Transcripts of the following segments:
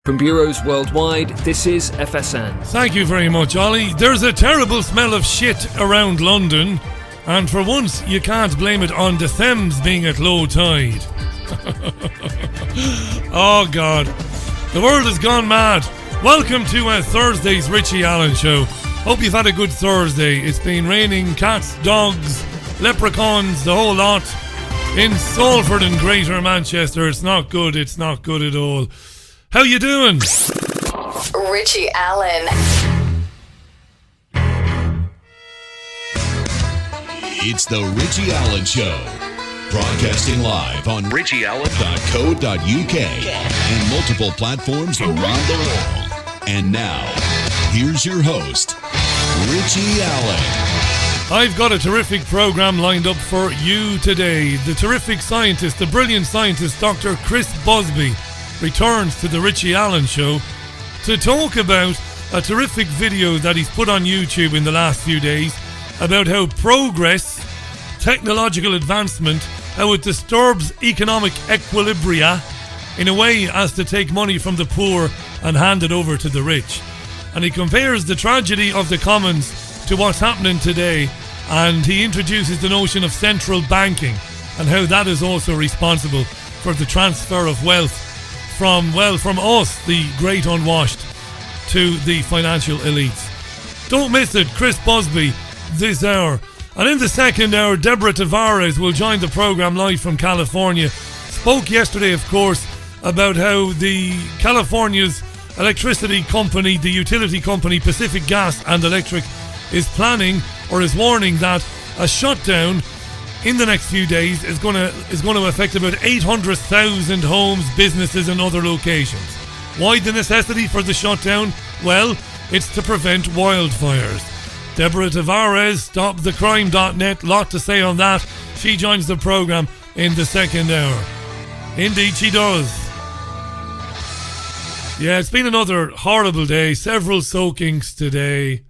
From bureaus worldwide, this is FSN. Thank you very much, Ollie. There's a terrible smell of shit around London, and for once you can't blame it on the Thames being at low tide. Oh God, the world has gone mad. Welcome to Thursday's Richie Allen Show. Hope you've had a good Thursday. It's been raining cats, dogs, leprechauns, the whole lot in Salford and Greater Manchester. It's not good at all. How you doing? Richie Allen. It's the Richie Allen Show. Broadcasting live on richieallen.co.uk and multiple platforms around the world. And now, here's your host, Richie Allen. I've got a terrific program lined up for you today. The terrific scientist, the brilliant scientist, Dr. Chris Busby, returns to the Richie Allen Show to talk about a terrific video that he's put on YouTube in the last few days about how progress, technological advancement, how it disturbs economic equilibria in a way as to take money from the poor and hand it over to the rich. And he compares the tragedy of the commons to what's happening today, and he introduces the notion of central banking and how that is also responsible for the transfer of wealth from us, the great unwashed, to the financial elites. Don't miss it, Chris Busby, this hour. And in the second hour, Deborah Tavares will join the program live from California. Spoke yesterday, of course, about how the California's electricity company, the utility company Pacific Gas and Electric, is planning or is warning that a shutdown in the next few days is going to affect about 800,000 homes, businesses and other locations. Why the necessity for the shutdown? Well, it's to prevent wildfires. Deborah Tavares, stopthecrime.net, lot to say on that. She joins the programme in the second hour. Indeed she does. Yeah, it's been another horrible day. Several soakings today.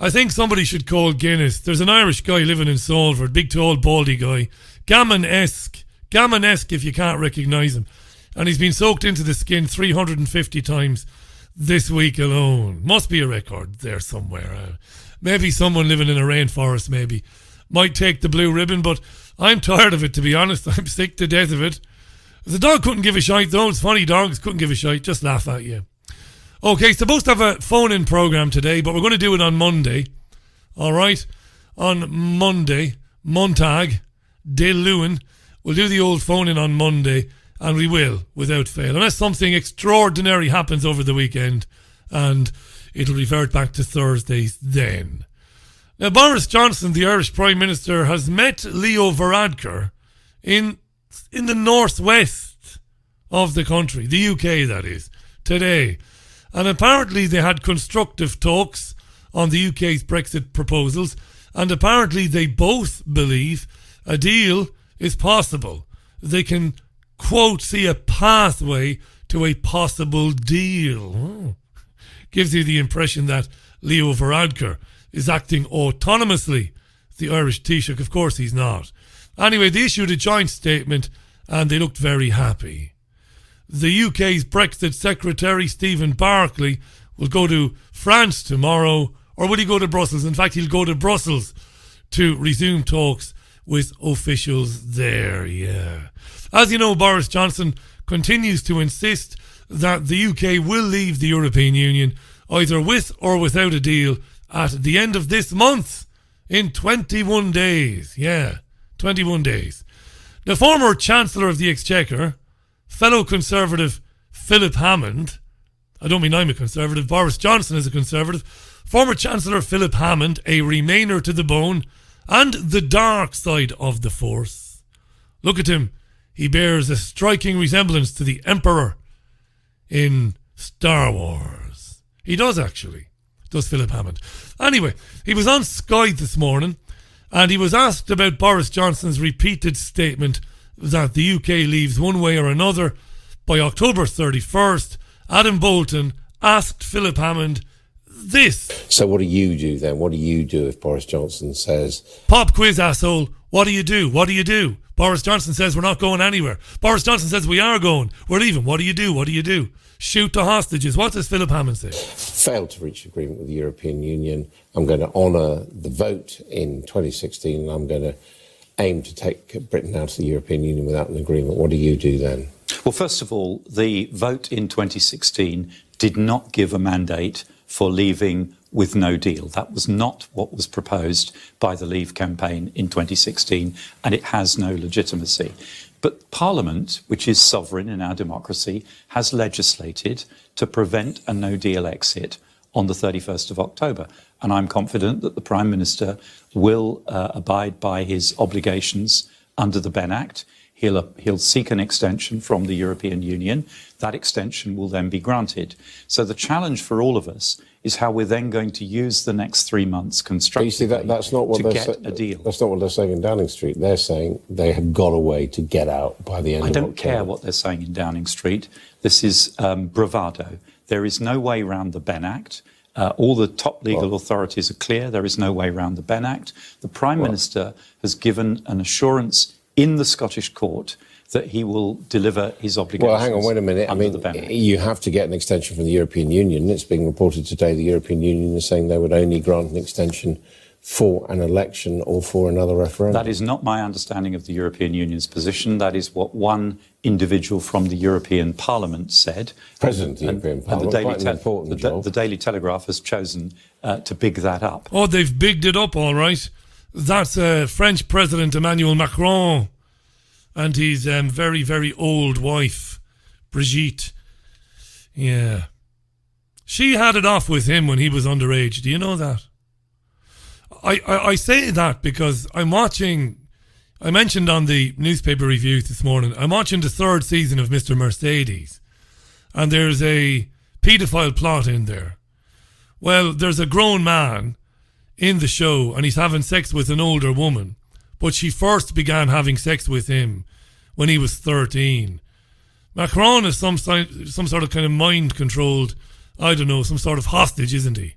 I think somebody should call Guinness. There's an Irish guy living in Salford, big tall baldy guy, Gammon-esque if you can't recognise him, and he's been soaked into the skin 350 times this week alone. Must be a record there somewhere. Maybe someone living in a rainforest maybe might take the blue ribbon, but I'm tired of it, to be honest. I'm sick to death of it. The dog couldn't give a shite though. It's funny, dogs couldn't give a shite, just laugh at you. Okay, supposed to have a phone-in program today, but we're going to do it on Monday. All right? On Monday, Montag, de Lewin. We'll do the old phone-in on Monday, and we will, without fail. Unless something extraordinary happens over the weekend, and it'll revert back to Thursdays then. Now, Boris Johnson, the Irish Prime Minister, has met Leo Varadkar in the northwest of the country, the UK that is, today. And apparently they had constructive talks on the UK's Brexit proposals, and apparently they both believe a deal is possible. They can, quote, see a pathway to a possible deal. Oh. Gives you the impression that Leo Varadkar is acting autonomously. The Irish Taoiseach, of course he's not. Anyway, they issued a joint statement and they looked very happy. The UK's Brexit Secretary, Stephen Barclay, will go to France tomorrow, or will he go to Brussels? In fact, he'll go to Brussels to resume talks with officials there, yeah. As you know, Boris Johnson continues to insist that the UK will leave the European Union either with or without a deal at the end of this month in 21 days. Yeah, 21 days. The former Chancellor of the Exchequer, fellow Conservative Philip Hammond, I don't mean I'm a Conservative, Boris Johnson is a Conservative, former Chancellor Philip Hammond, a Remainer to the bone, and the dark side of the Force. Look at him. He bears a striking resemblance to the Emperor in Star Wars. He does, actually. Does Philip Hammond. Anyway, he was on Sky this morning, and he was asked about Boris Johnson's repeated statement that the UK leaves one way or another by October 31st. Adam Bolton asked Philip Hammond this. So what do you do then? What do you do if Boris Johnson says... Pop quiz, asshole. What do you do? What do you do? Boris Johnson says we're not going anywhere. Boris Johnson says we are going. We're leaving. What do you do? What do you do? shoot the hostages. What does Philip Hammond say? Failed to reach agreement with the European Union. I'm going to honour the vote in 2016 and I'm going to aim to take Britain out of the European Union without an agreement. What do you do then? Well, first of all, the vote in 2016 did not give a mandate for leaving with no deal. That was not what was proposed by the Leave campaign in 2016, and it has no legitimacy. But Parliament, which is sovereign in our democracy, has legislated to prevent a no-deal exit on the 31st of October. And I'm confident that the Prime Minister will abide by his obligations under the Benn Act. He'll seek an extension from the European Union. That extension will then be granted. So the challenge for all of us is how we're then going to use the next 3 months constructively that's not what to get a deal. That's not what they're saying in Downing Street. They're saying they have got a way to get out by the end of October. I don't care what they're saying in Downing Street. This is bravado. There is no way around the Benn Act. All the top legal authorities are clear. There is no way around the Benn Act. The Prime Minister has given an assurance in the Scottish court that he will deliver his obligations. Well, hang on, wait a minute. I mean, you have to get an extension from the European Union. It's being reported today the European Union is saying they would only grant an extension for an election or for another referendum. That is not my understanding of the European Union's position. That is what one individual from the European Parliament said. President of the European Parliament, the Daily Telegraph has chosen to big that up. Oh, they've bigged it up, all right. That's French President Emmanuel Macron and his very, very old wife, Brigitte. Yeah. She had it off with him when he was underage. Do you know that? I say that because I mentioned on the newspaper reviews this morning, I'm watching the third season of Mr. Mercedes, and there's a paedophile plot in there. Well, there's a grown man in the show, and he's having sex with an older woman, but she first began having sex with him when he was 13. Macron is some sort of kind of mind-controlled, I don't know, some sort of hostage, isn't he?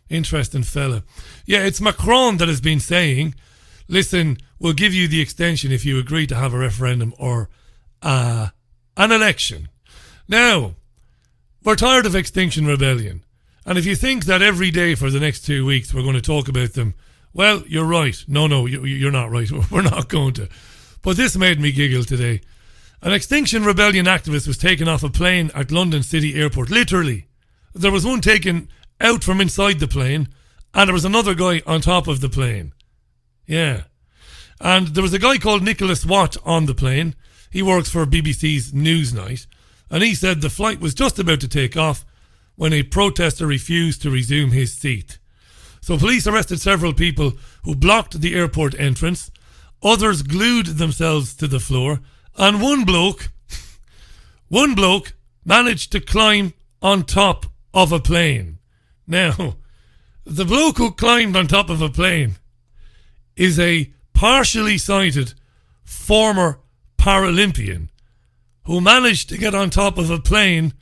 Interesting fella. Yeah, it's Macron that has been saying, listen, we'll give you the extension if you agree to have a referendum or an election. Now, we're tired of Extinction Rebellion. And if you think that every day for the next 2 weeks we're going to talk about them, well, you're right. No, you're not right. We're not going to. But this made me giggle today. An Extinction Rebellion activist was taken off a plane at London City Airport. Literally. There was one taken out from inside the plane, and there was another guy on top of the plane. Yeah. And there was a guy called Nicholas Watt on the plane. He works for BBC's Newsnight. And he said the flight was just about to take off when a protester refused to resume his seat. So police arrested several people who blocked the airport entrance. Others glued themselves to the floor. And one bloke managed to climb on top of a plane. Now, the bloke who climbed on top of a plane is a partially sighted former Paralympian who managed to get on top of a plane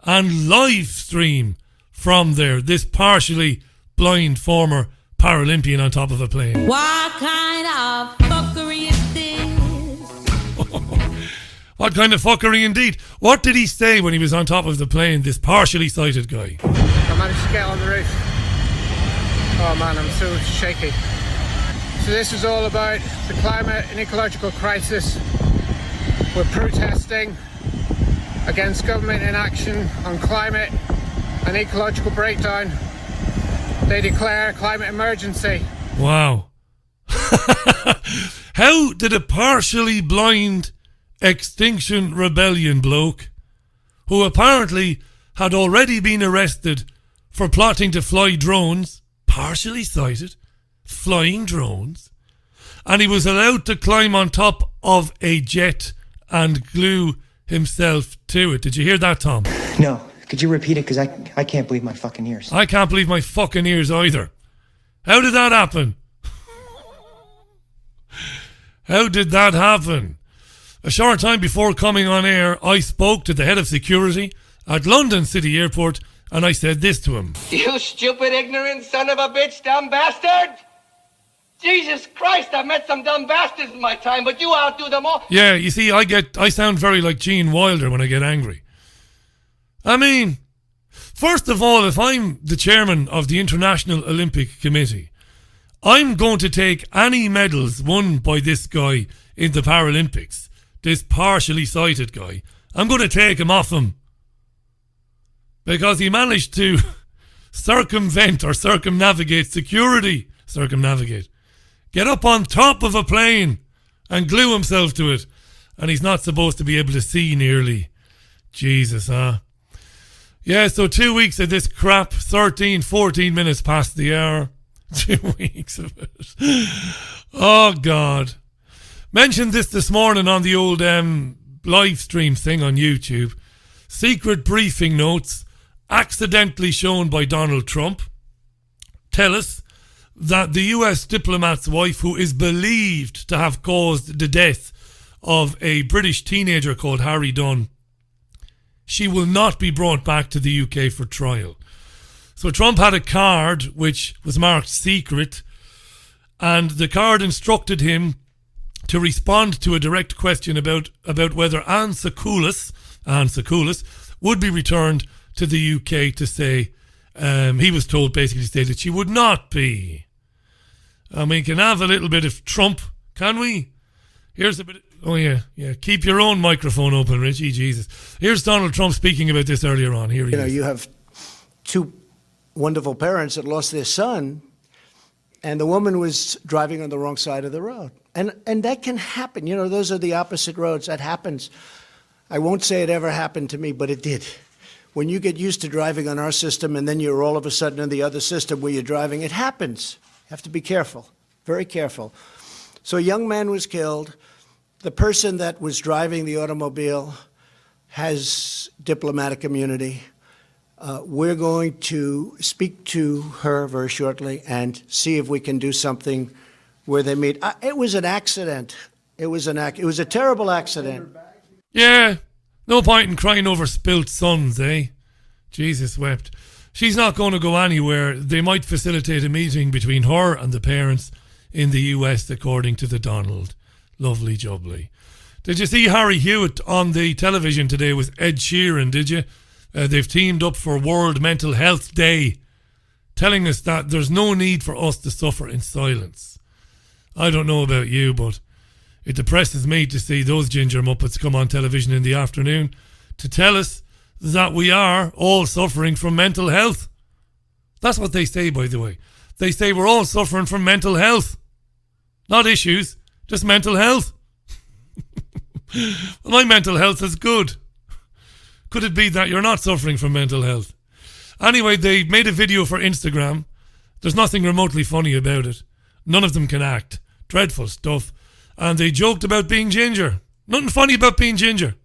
and live stream from there. This partially blind former Paralympian on top of a plane. What kind of fuckery is this? What kind of fuckery indeed. What did he say when he was on top of the plane, this partially sighted guy? I managed to get on the roof. Oh man, I'm so shaky. So this is all about the climate and ecological crisis. We're protesting against government inaction on climate and ecological breakdown. They declare a climate emergency. Wow. How did a partially blind Extinction Rebellion bloke, who apparently had already been arrested for plotting to fly drones, partially sighted, flying drones, and he was allowed to climb on top of a jet and glue himself to it. Did you hear that, Tom? No. Could you repeat it? Because I can't believe my fucking ears. I can't believe my fucking ears either. How did that happen? How did that happen? A short time before coming on air, I spoke to the head of security at London City Airport, and I said this to him. You stupid, ignorant son of a bitch, dumb bastard! Jesus Christ, I've met some dumb bastards in my time, but you outdo them all. Yeah, you see, I sound very like Gene Wilder when I get angry. I mean, first of all, if I'm the chairman of the International Olympic Committee, I'm going to take any medals won by this guy in the Paralympics, this partially sighted guy. I'm going to take him off him because he managed to circumvent or circumnavigate security. Get up on top of a plane and glue himself to it. And he's not supposed to be able to see nearly. Jesus, huh? Yeah, so 2 weeks of this crap, 13, 14 minutes past the hour. 2 weeks of it. Oh, God. Mentioned this morning on the old live stream thing on YouTube. Secret briefing notes accidentally shown by Donald Trump tell us that the US diplomat's wife, who is believed to have caused the death of a British teenager called Harry Dunn, she will not be brought back to the UK for trial. So Trump had a card which was marked secret, and the card instructed him to respond to a direct question about whether Anne Secoulis would be returned to the UK to say, he was told basically to say that she would not be. And we can have a little bit of Trump, can we? Here's a bit. Oh, yeah. Keep your own microphone open, Richie. Jesus. Here's Donald Trump speaking about this earlier on. Here he is. You have two wonderful parents that lost their son, and the woman was driving on the wrong side of the road. And that can happen. Those are the opposite roads. That happens. I won't say it ever happened to me, but it did. When you get used to driving on our system and then you're all of a sudden in the other system where you're driving, it happens. You have to be careful, very careful. So a young man was killed. The person that was driving the automobile has diplomatic immunity. We're going to speak to her very shortly and see if we can do something where they meet. It was an accident. It was a terrible accident. Yeah, no point in crying over spilt sons, eh? Jesus wept. She's not going to go anywhere. They might facilitate a meeting between her and the parents in the US, according to the Donald. Lovely jubbly. Did you see Harry Hewitt on the television today with Ed Sheeran, did you? They've teamed up for World Mental Health Day, telling us that there's no need for us to suffer in silence. I don't know about you, but it depresses me to see those ginger muppets come on television in the afternoon to tell us that we are all suffering from mental health. That's what they say, by the way. They say we're all suffering from mental health. Not issues, just mental health. Well, my mental health is good. Could it be that you're not suffering from mental health? Anyway, they made a video for Instagram. There's nothing remotely funny about it. None of them can act. Dreadful stuff. And they joked about being ginger. Nothing funny about being ginger.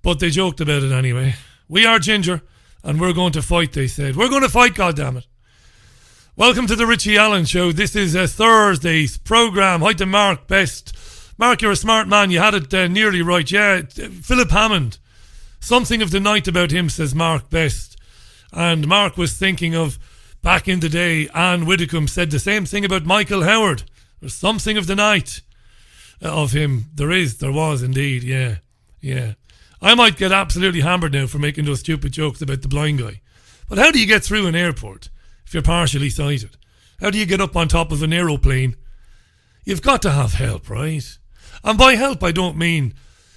But they joked about it anyway. We are ginger, and we're going to fight, they said. We're going to fight, goddammit. Welcome to the Richie Allen Show. This is Thursday's programme. Hi to Mark Best. Mark, you're a smart man. You had it nearly right. Yeah, Philip Hammond. Something of the night about him, says Mark Best. And Mark was thinking of, back in the day, Anne Widdecombe said the same thing about Michael Howard. There's something of the night of him. There was indeed, yeah. I might get absolutely hammered now for making those stupid jokes about the blind guy. But how do you get through an airport if you're partially sighted? How do you get up on top of an aeroplane? You've got to have help, right? And by help, I don't mean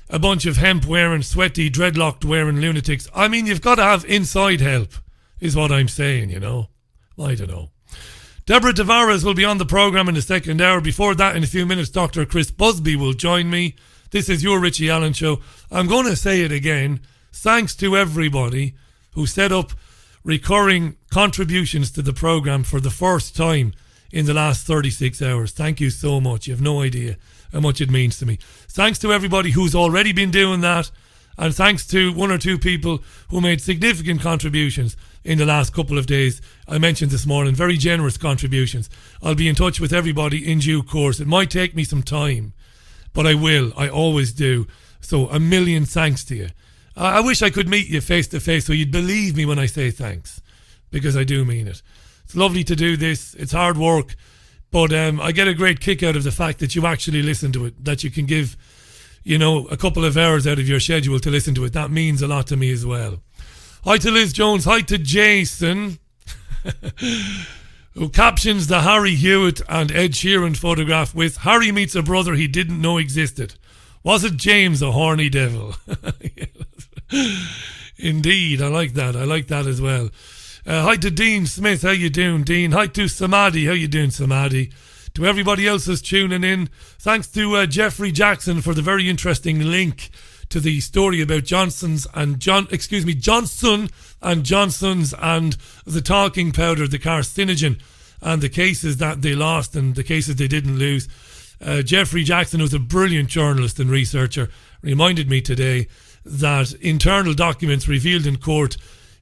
a bunch of hemp-wearing, sweaty, dreadlocked-wearing lunatics. I mean, you've got to have inside help, is what I'm saying, I don't know. Deborah Tavares will be on the programme in the second hour. Before that, in a few minutes, Dr. Chris Busby will join me. This is your Richie Allen Show. I'm going to say it again. Thanks to everybody who set up recurring contributions to the programme for the first time in the last 36 hours. Thank you so much. You have no idea how much it means to me. Thanks to everybody who's already been doing that. And thanks to one or two people who made significant contributions in the last couple of days. I mentioned this morning, very generous contributions. I'll be in touch with everybody in due course. It might take me some time, but I will. I always do. So a million thanks to you. I wish I could meet you face to face so you'd believe me when I say thanks, because I do mean it. It's lovely to do this. It's hard work, but I get a great kick out of the fact that you actually listen to it, that you can give, a couple of hours out of your schedule to listen to it. That means a lot to me as well. Hi to Liz Jones. Hi to Jason, who captions the Harry Hewitt and Ed Sheeran photograph with "Harry meets a brother he didn't know existed. Was it James, a horny devil?" Indeed, I like that. I like that as well. Hi to Dean Smith. How you doing, Dean? Hi to Samadhi. How you doing, Samadhi? To everybody else who's tuning in, thanks to Jeffrey Jackson for the very interesting link to the story about Johnson and Johnson's and the talking powder, the carcinogen, and the cases that they lost and the cases they didn't lose. Jeffrey Jackson, who's a brilliant journalist and researcher, reminded me today that internal documents revealed in court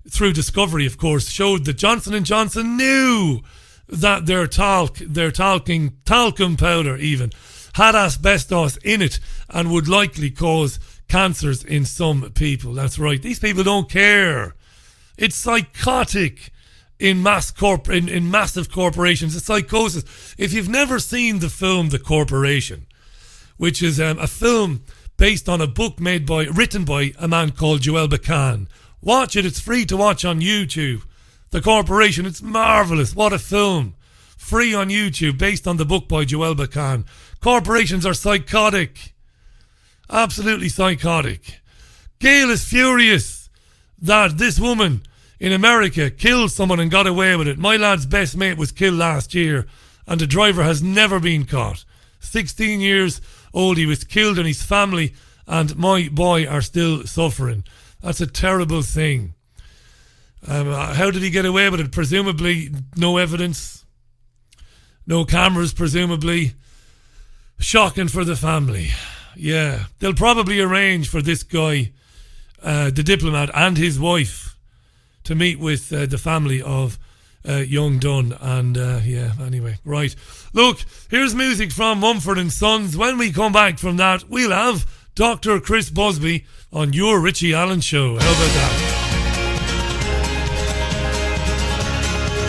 through discovery, of course, showed that Johnson & Johnson knew that their talcum powder even had asbestos in it and would likely cause cancers in some people. That's right. These people don't care. It's psychotic in massive corporations. It's psychosis. If you've never seen the film The Corporation, which is a film based on a book written by a man called Joel Bacan, watch it. It's free to watch on YouTube. The Corporation. It's marvellous. What a film. Free on YouTube, based on the book by Joel Bacan. Corporations are psychotic. Absolutely psychotic. Gail is furious that this woman in America killed someone and got away with it. My lad's best mate was killed last year and the driver has never been caught. 16 years old, he was killed, and his family and my boy are still suffering. That's a terrible thing. How did he get away with it? Presumably no evidence, no cameras, presumably. Shocking for the family. Yeah, they'll probably arrange for this guy, the diplomat, and his wife to meet with the family of young Dunn. And anyway, right. Look, here's music from Mumford & Sons. When we come back from that, we'll have Dr. Chris Busby on your Richie Allen Show. How about that?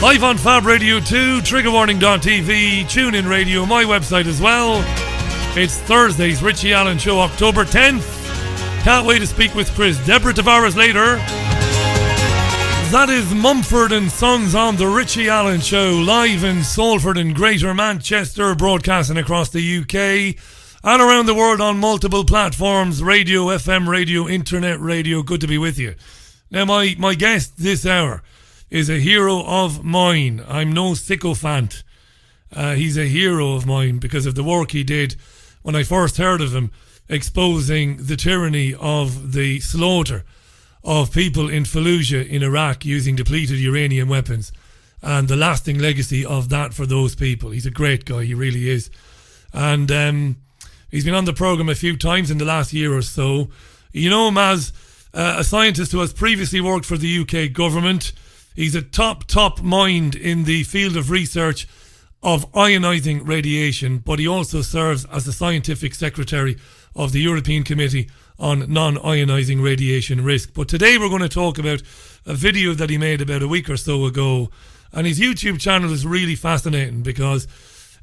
Live on Fab Radio 2, triggerwarning.tv, TuneIn Radio, my website as well. It's Thursday's Richie Allen Show, October 10th. Can't wait to speak with Chris. Deborah Tavares later. That is Mumford & Sons on the Richie Allen Show, live in Salford and Greater Manchester, broadcasting across the UK and around the world on multiple platforms, radio, FM radio, internet radio. Good to be with you. Now, my guest this hour is a hero of mine. I'm no sycophant. He's a hero of mine because of the work he did when I first heard of him, exposing the tyranny of the slaughter of people in Fallujah in Iraq using depleted uranium weapons and the lasting legacy of that for those people. He's a great guy, he really is. And he's been on the programme a few times in the last year or so. You know him as a scientist who has previously worked for the UK government. He's a top mind in the field of research of ionising radiation, but he also serves as the scientific secretary of the European Committee on non-ionising radiation risk. But today we're going to talk about a video that he made about a week or so ago, and his YouTube channel is really fascinating because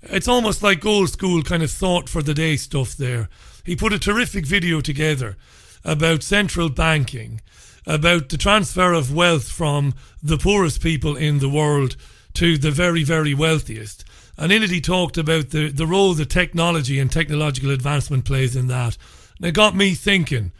it's almost like old school kind of thought for the day stuff there. He put a terrific video together about central banking, about the transfer of wealth from the poorest people in the world to the very, very wealthiest. And in it he talked about the role that technology and technological advancement plays in that. And it got me thinking,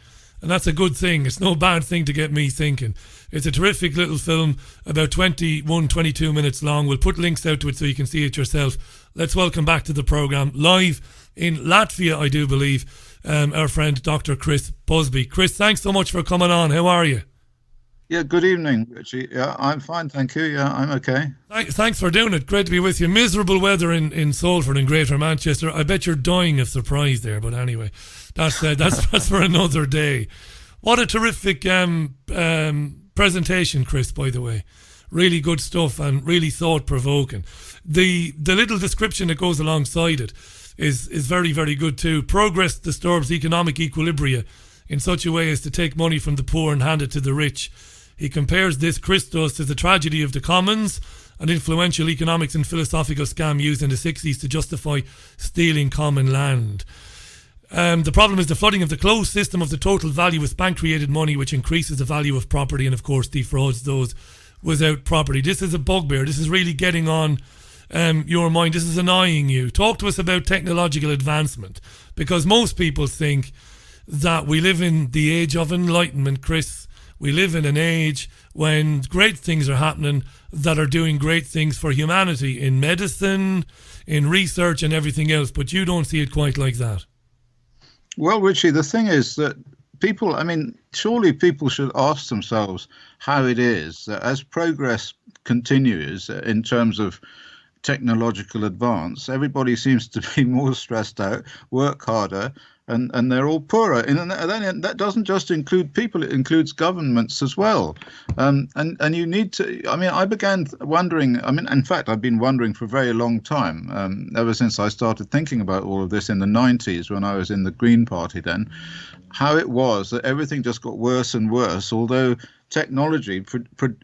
and that's a good thing. It's no bad thing to get me thinking. It's a terrific little film, about 22 minutes long. We'll put links out to it so you can see it yourself. Let's welcome back to the programme, live in Latvia, I do believe, our friend Dr. Chris Busby. Chris, thanks so much for coming on. How are you? Yeah, good evening, Richie. Yeah, I'm fine, thank you. Yeah, I'm okay. Thanks for doing it. Great to be with you. Miserable weather in Salford and Greater Manchester. I bet you're dying of surprise there, but anyway, that's for another day. What a terrific presentation, Chris, by the way. Really good stuff and really thought-provoking. The little description that goes alongside it is very, very good too. Progress disturbs economic equilibria in such a way as to take money from the poor and hand it to the rich. He compares this, Chris does, to the tragedy of the commons, an influential economics and philosophical scam used in the 60s to justify stealing common land. The problem is the flooding of the closed system of the total value with bank-created money, which increases the value of property and, of course, defrauds those without property. This is a bugbear. This is really getting on your mind. This is annoying you. Talk to us about technological advancement, because most people think that we live in the age of enlightenment, Chris. We live in an age when great things are happening that are doing great things for humanity in medicine, in research and everything else, but you don't see it quite like that. Well, Richie, the thing is that people, surely people should ask themselves how it is that as progress continues in terms of technological advance, everybody seems to be more stressed out, work harder, and they're all poorer. And that doesn't just include people, it includes governments as well. And you need to, I began wondering, in fact, I've been wondering for a very long time, ever since I started thinking about all of this in the 90s when I was in the Green Party then, how it was that everything just got worse and worse, although technology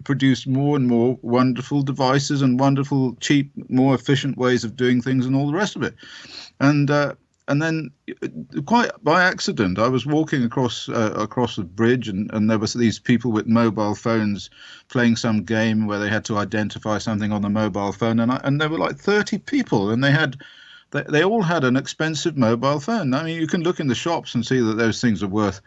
produced more and more wonderful devices and wonderful, cheap, more efficient ways of doing things and all the rest of it. And then, quite by accident, I was walking across a bridge, and there was these people with mobile phones playing some game where they had to identify something on the mobile phone, and there were like 30 people, and they all had an expensive mobile phone. You can look in the shops and see that those things are worth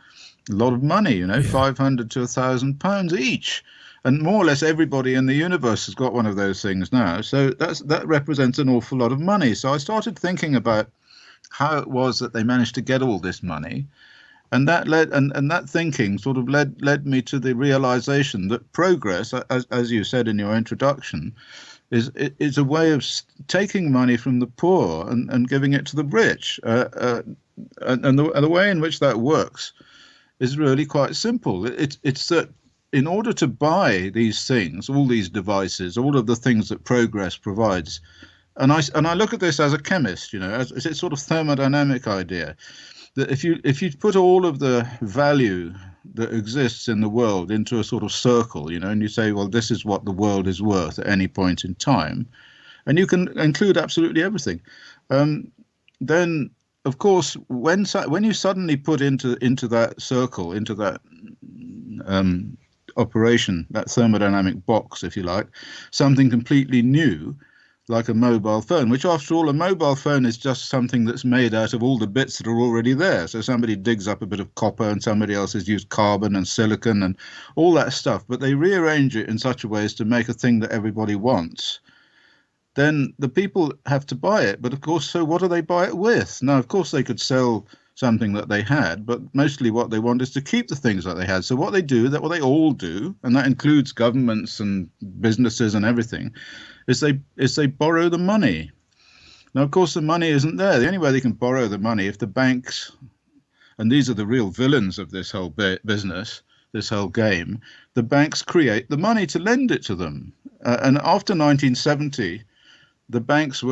a lot of money, £500 to £1,000 each. And more or less everybody in the universe has got one of those things now. So that represents an awful lot of money. So I started thinking about how it was that they managed to get all this money, and that led and that thinking sort of led me to the realization that progress, as you said in your introduction, is a way of taking money from the poor and giving it to the rich, and the way in which that works is really quite simple. It's that in order to buy these things, all these devices, all of the things that progress provides. And I look at this as a chemist, as it's a sort of thermodynamic idea, that if you put all of the value that exists in the world into a sort of circle, and you say, well, this is what the world is worth at any point in time, and you can include absolutely everything, then of course when you suddenly put into that circle, into that operation, that thermodynamic box, if you like, something completely new, like a mobile phone, which after all, a mobile phone is just something that's made out of all the bits that are already there. So somebody digs up a bit of copper and somebody else has used carbon and silicon and all that stuff, but they rearrange it in such a way as to make a thing that everybody wants. Then the people have to buy it. But of course, so what do they buy it with? Now, of course, they could sell something that they had, but mostly what they want is to keep the things that they had. So what they do, what they all do, and that includes governments and businesses and everything, is they borrow the money. Now, of course, the money isn't there. The only way they can borrow the money, if the banks, and these are the real villains of this whole business, this whole game, the banks create the money to lend it to them. And after 1970, the banks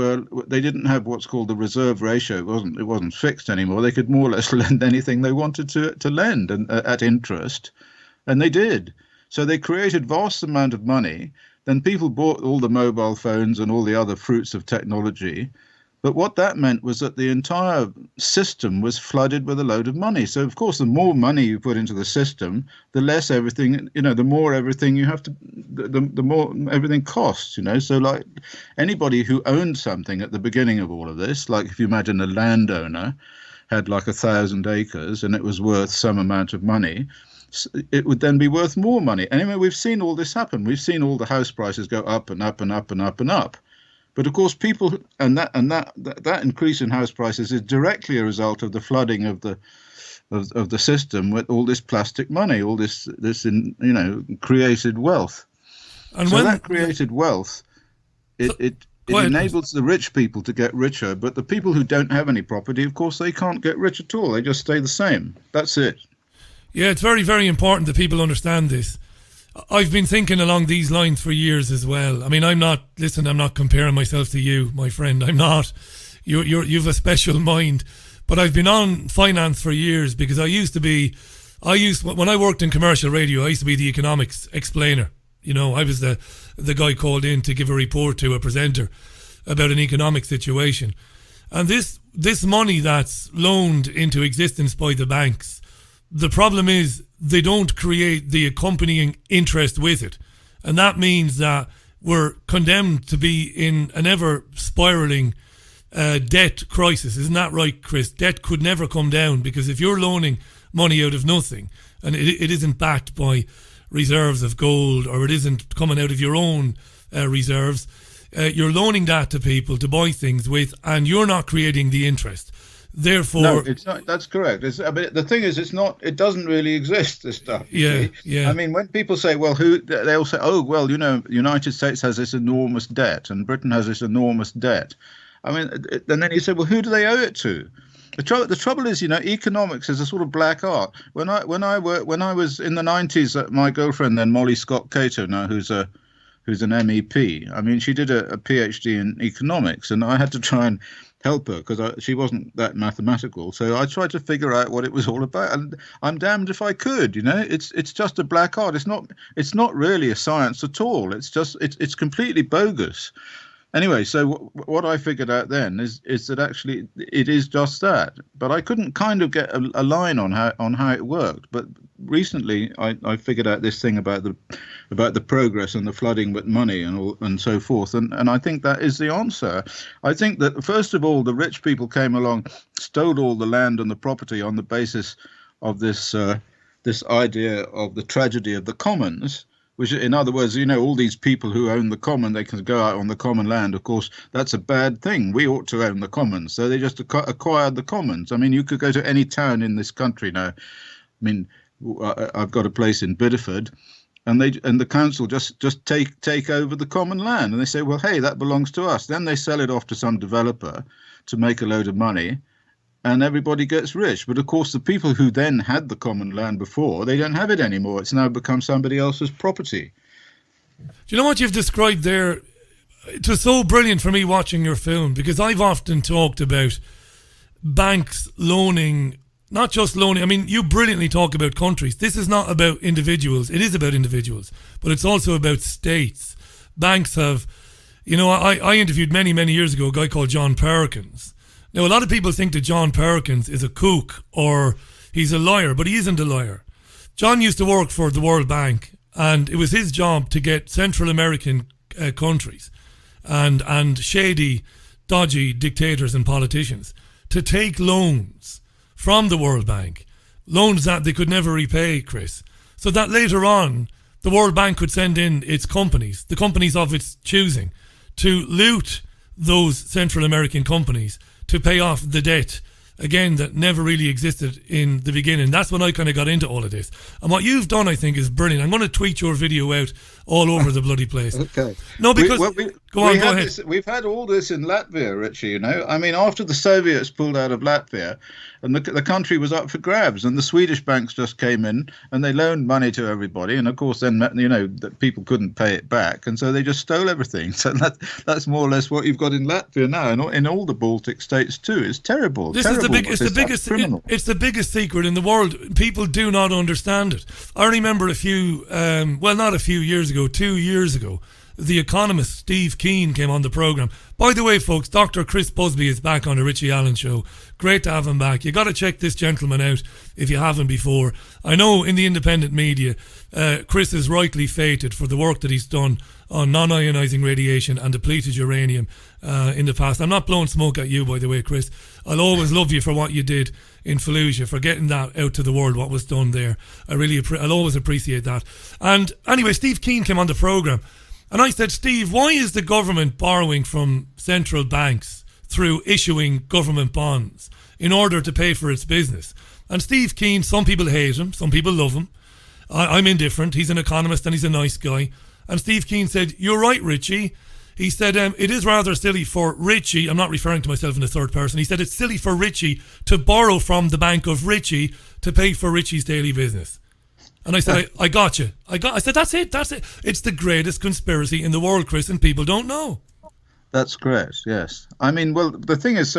they didn't have what's called the reserve ratio. It wasn't fixed anymore. They could more or less lend anything they wanted to lend and at interest, and they did. So they created vast amount of money. Then people bought all the mobile phones and all the other fruits of technology. But what that meant was that the entire system was flooded with a load of money. So, of course, the more money you put into the system, the less everything, the more everything you have to, the more everything costs, So, like, anybody who owned something at the beginning of all of this, like if you imagine a landowner had like 1,000 acres and it was worth some amount of money, it would then be worth more money. Anyway, we've seen all this happen. We've seen all the house prices go up and up and up and up and up. But of course, people and that increase in house prices is directly a result of the flooding of the system with all this plastic money, all this created wealth. And so that created wealth, it enables the rich people to get richer, but the people who don't have any property, of course, they can't get rich at all. They just stay the same. That's it. Yeah, it's very, very important that people understand this. I've been thinking along these lines for years as well. I'm not comparing myself to you, my friend. I'm not. You've a special mind. But I've been on finance for years because when I worked in commercial radio, I used to be the economics explainer. I was the guy called in to give a report to a presenter about an economic situation. And this money that's loaned into existence by the banks, the problem is they don't create the accompanying interest with it. And that means that we're condemned to be in an ever spiraling debt crisis. Isn't that right, Chris? Debt could never come down, because if you're loaning money out of nothing and it isn't backed by reserves of gold, or it isn't coming out of your own reserves, you're loaning that to people to buy things with, and you're not creating the interest. Therefore, no, it's not. That's correct. The thing is, it's not. It doesn't really exist. This stuff. Yeah, yeah. I mean, when people say, "Well, they'll say, oh, well, United States has this enormous debt, and Britain has this enormous debt." I mean, and then you say, "Well, who do they owe it to?" The trouble is, economics is a sort of black art. When I was in the 90s, my girlfriend then, Molly Scott Cato, now who's an MEP. I mean, she did a PhD in economics, and I had to try and help her because she wasn't that mathematical. So I tried to figure out what it was all about, and I'm damned if I could. It's just a black art. It's not really a science at all. It's completely bogus. Anyway, so what I figured out then is that actually it is just that. But I couldn't kind of get a line on how it worked. But recently I figured out this thing about the progress and the flooding with money and so forth. And I think that is the answer. I think that first of all, the rich people came along, stole all the land and the property on the basis of this idea of the tragedy of the commons. Which, in other words, all these people who own the common, they can go out on the common land. Of course, that's a bad thing. We ought to own the commons. So they just acquired the commons. I mean, you could go to any town in this country now. I mean, I've got a place in Bideford, and the council just take over the common land. And they say, well, hey, that belongs to us. Then they sell it off to some developer to make a load of money. And everybody gets rich. But of course, the people who then had the common land before, they don't have it anymore. It's now become somebody else's property. Do you know what you've described there? It was so brilliant for me watching your film, because I've often talked about banks loaning, not just loaning. I mean, you brilliantly talk about countries. This is not about individuals. It is about individuals, but it's also about states. Banks have, I interviewed many, many years ago a guy called John Perkins. Now, a lot of people think that John Perkins is a kook or he's a liar, but he isn't a liar. John used to work for the World Bank, and it was his job to get Central American countries and shady, dodgy dictators and politicians to take loans from the World Bank, loans that they could never repay, Chris, so that later on the World Bank could send in its companies, the companies of its choosing, to loot those Central American companies to pay off the debt, again, that never really existed in the beginning. That's when I kind of got into all of this. And what you've done, I think, is brilliant. I'm going to tweet your video out all over the bloody place. Okay. No, because... Go ahead. We've had all this in Latvia, Richie, I mean, after the Soviets pulled out of Latvia, and the country was up for grabs, and the Swedish banks just came in, and they loaned money to everybody, and of course then, that people couldn't pay it back, and so they just stole everything. So that's more or less what you've got in Latvia now, and in all the Baltic states too. It's terrible. It's the biggest secret in the world. People do not understand it. I remember not a few years ago, 2 years ago, the Economist, Steve Keane, came on the programme. By the way, folks, Dr. Chris Busby is back on the Richie Allen Show. Great to have him back. You got to check this gentleman out if you haven't before. I know in the independent media, Chris is rightly fated for the work that he's done on non-ionising radiation and depleted uranium in the past. I'm not blowing smoke at you, by the way, Chris. I'll always love you for what you did in Fallujah, for getting that out to the world, what was done there. I'll always appreciate that. And anyway, Steve Keane came on the programme. And I said, Steve, why is the government borrowing from central banks through issuing government bonds in order to pay for its business? And Steve Keane, some people hate him, some people love him. I'm indifferent. He's an economist and he's a nice guy. And Steve Keane said, you're right, Richie. He said, it is rather silly for Richie, I'm not referring to myself in the third person, he said it's silly for Richie to borrow from the bank of Richie to pay for Richie's daily business. And I said, I got you. I said, that's it. It's the greatest conspiracy in the world, Chris, and people don't know. That's correct, yes. I mean, well, the thing is,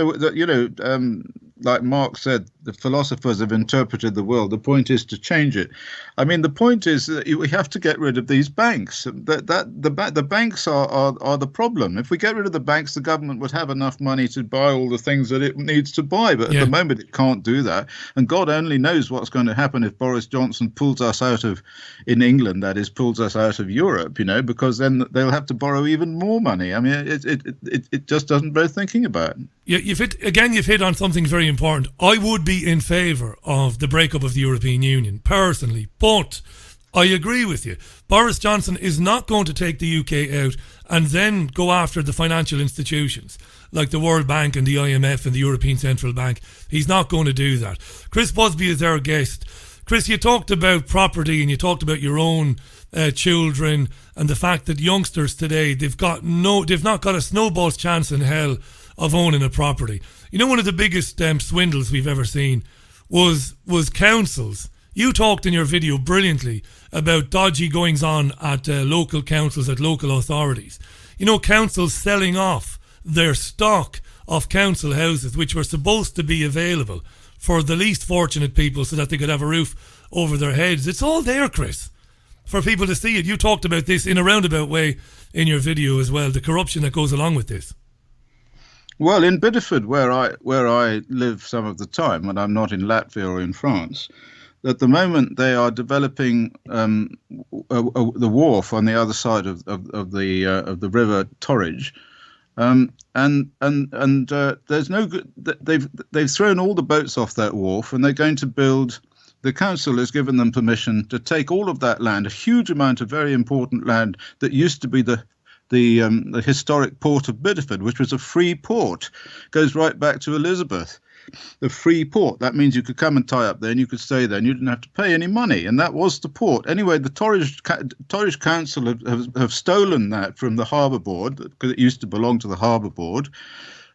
like Marx said, the philosophers have interpreted the world. The point is to change it. I mean, the point is that we have to get rid of these banks. The banks are the problem. If we get rid of the banks, the government would have enough money to buy all the things that it needs to buy. But at the moment, it can't do that. And God only knows what's going to happen if Boris Johnson pulls us out of, in England, that is, pulls us out of Europe, because then they'll have to borrow even more money. I mean, it just doesn't bear thinking about. You've hit on something very important. I would be in favour of the breakup of the European Union, personally, but I agree with you. Boris Johnson is not going to take the UK out and then go after the financial institutions like the World Bank and the IMF and the European Central Bank. He's not going to do that. Chris Busby is our guest. Chris, you talked about property and you talked about your own children and the fact that youngsters today, they've not got a snowball's chance in hell of owning a property. One of the biggest swindles we've ever seen was councils. You talked in your video brilliantly about dodgy goings on at local councils, at local authorities. Councils selling off their stock of council houses, which were supposed to be available for the least fortunate people so that they could have a roof over their heads. It's all there, Chris, for people to see it. You talked about this in a roundabout way in your video as well, the corruption that goes along with this. Well, in Bideford, where I live some of the time, when I'm not in Latvia or in France, at the moment they are developing the wharf on the other side of the river Torridge, and there's no good. They've thrown all the boats off that wharf, and they're going to build. The council has given them permission to take all of that land, a huge amount of very important land that used to be the historic port of Bideford, which was a free port, goes right back to Elizabeth. The free port, that means you could come and tie up there and you could stay there and you didn't have to pay any money, and that was the port. Anyway, the Torridge Council have stolen that from the Harbour Board, because it used to belong to the Harbour Board,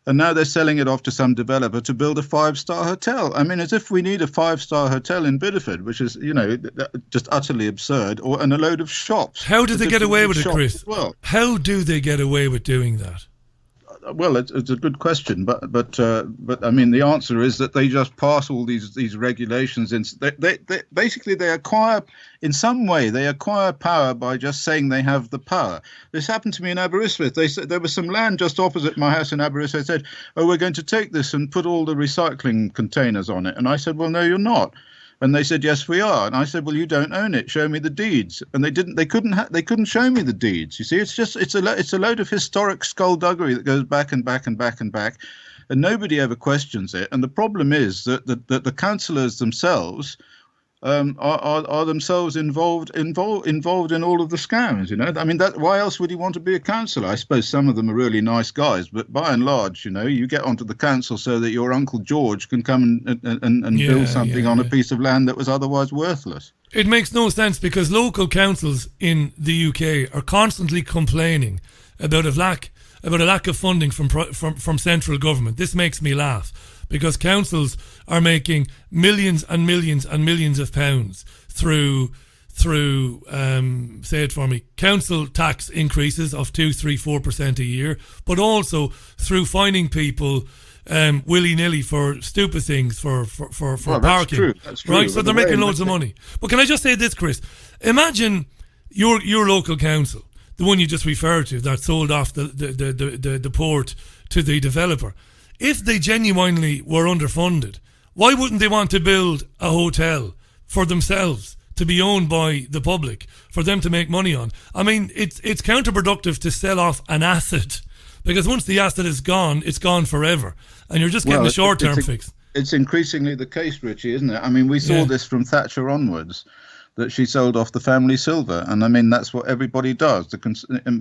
and now they're selling it off to some developer to build a 5-star hotel. I mean, as if we need a 5-star hotel in Bideford, which is, just utterly absurd, and a load of shops. How do they get away with it, Chris? Well, how do they get away with doing that? Well, it's a good question, but I mean, the answer is that they just pass all these regulations. They basically acquire, in some way, they acquire power by just saying they have the power. This happened to me in Aberystwyth. They said there was some land just opposite my house in Aberystwyth. They said, "Oh, we're going to take this and put all the recycling containers on it." And I said, "Well, no, you're not." And they said, "Yes, we are." And I said, "Well, you don't own it. Show me the deeds." And they didn't. They couldn't show me the deeds. You see, it's a load of historic skullduggery that goes back and back and back and back, and nobody ever questions it. And the problem is that the councillors themselves are themselves involved in all of the scams. I mean, why else would you want to be a councillor? I suppose some of them are really nice guys, but by and large, you get onto the council so that your Uncle George can come and build something on a piece of land that was otherwise worthless. It makes no sense, because local councils in the UK are constantly complaining about a lack of funding from central government. This makes me laugh, because councils are making millions and millions and millions of pounds through say it for me, council tax increases of 2, 3, 4% a year, but also through fining people willy-nilly for stupid things, for parking. That's true. Right? So they're making loads of money. But can I just say this, Chris? Imagine your local council, the one you just referred to, that sold off the port to the developer. If they genuinely were underfunded, why wouldn't they want to build a hotel for themselves, to be owned by the public, for them to make money on? I mean, it's counterproductive to sell off an asset, because once the asset is gone, it's gone forever, and you're just getting a short-term fix. It's increasingly the case, Richie, isn't it? I mean, we saw this from Thatcher onwards, that she sold off the family silver. And I mean, that's what everybody does.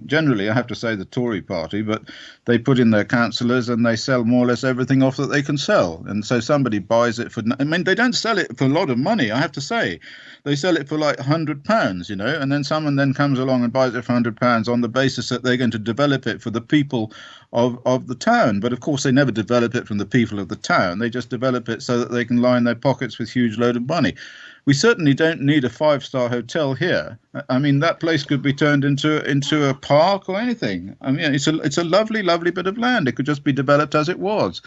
Generally, I have to say the Tory party, but they put in their councillors and they sell more or less everything off that they can sell. And so somebody buys it for, I mean, they don't sell it for a lot of money, I have to say. They sell it for like £100, and then someone then comes along and buys it for £100 on the basis that they're going to develop it for the people of the town. But of course, they never develop it from the people of the town. They just develop it so that they can line their pockets with huge load of money. We certainly don't need a 5-star hotel here. I mean, that place could be turned into a park or anything. I mean, it's a lovely, lovely bit of land. It could just be developed as it was.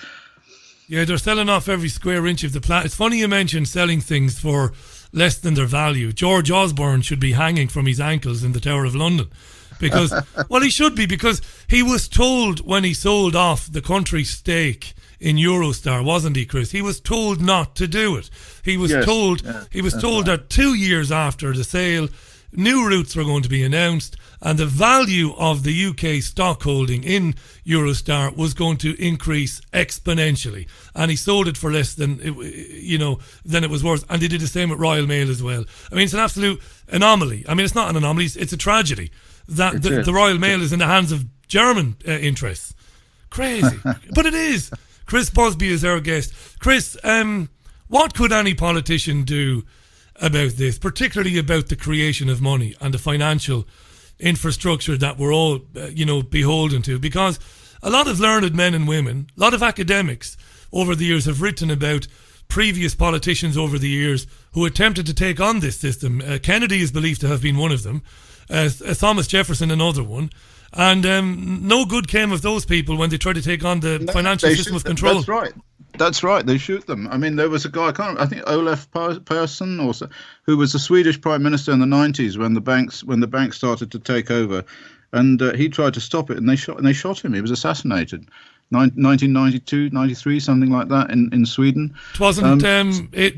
Yeah, they're selling off every square inch of the planet. It's funny you mentioned selling things for less than their value. George Osborne should be hanging from his ankles in the Tower of London. Because, well, he should be, because he was told when he sold off the country's stake in Eurostar, wasn't he, Chris? He was told not to do it. He was told that 2 years after the sale, new routes were going to be announced, and the value of the UK stock holding in Eurostar was going to increase exponentially. And he sold it for less than than it was worth. And they did the same with Royal Mail as well. I mean, it's an absolute anomaly. I mean, it's not an anomaly; it's a tragedy that the Royal Mail is in the hands of German interests. Crazy, but it is. Chris Busby is our guest. Chris, what could any politician do about this, particularly about the creation of money and the financial infrastructure that we're all, beholden to? Because a lot of learned men and women, a lot of academics over the years have written about previous politicians over the years who attempted to take on this system. Kennedy is believed to have been one of them, Thomas Jefferson another one. And no good came of those people when they tried to take on the financial system of control. That's right. They shoot them. I mean, there was a guy, I think Olaf Persson, who was the Swedish prime minister in the 90s when the banks started to take over, and he tried to stop it, and they shot him. He was assassinated. 1992, 93, something like that in Sweden. It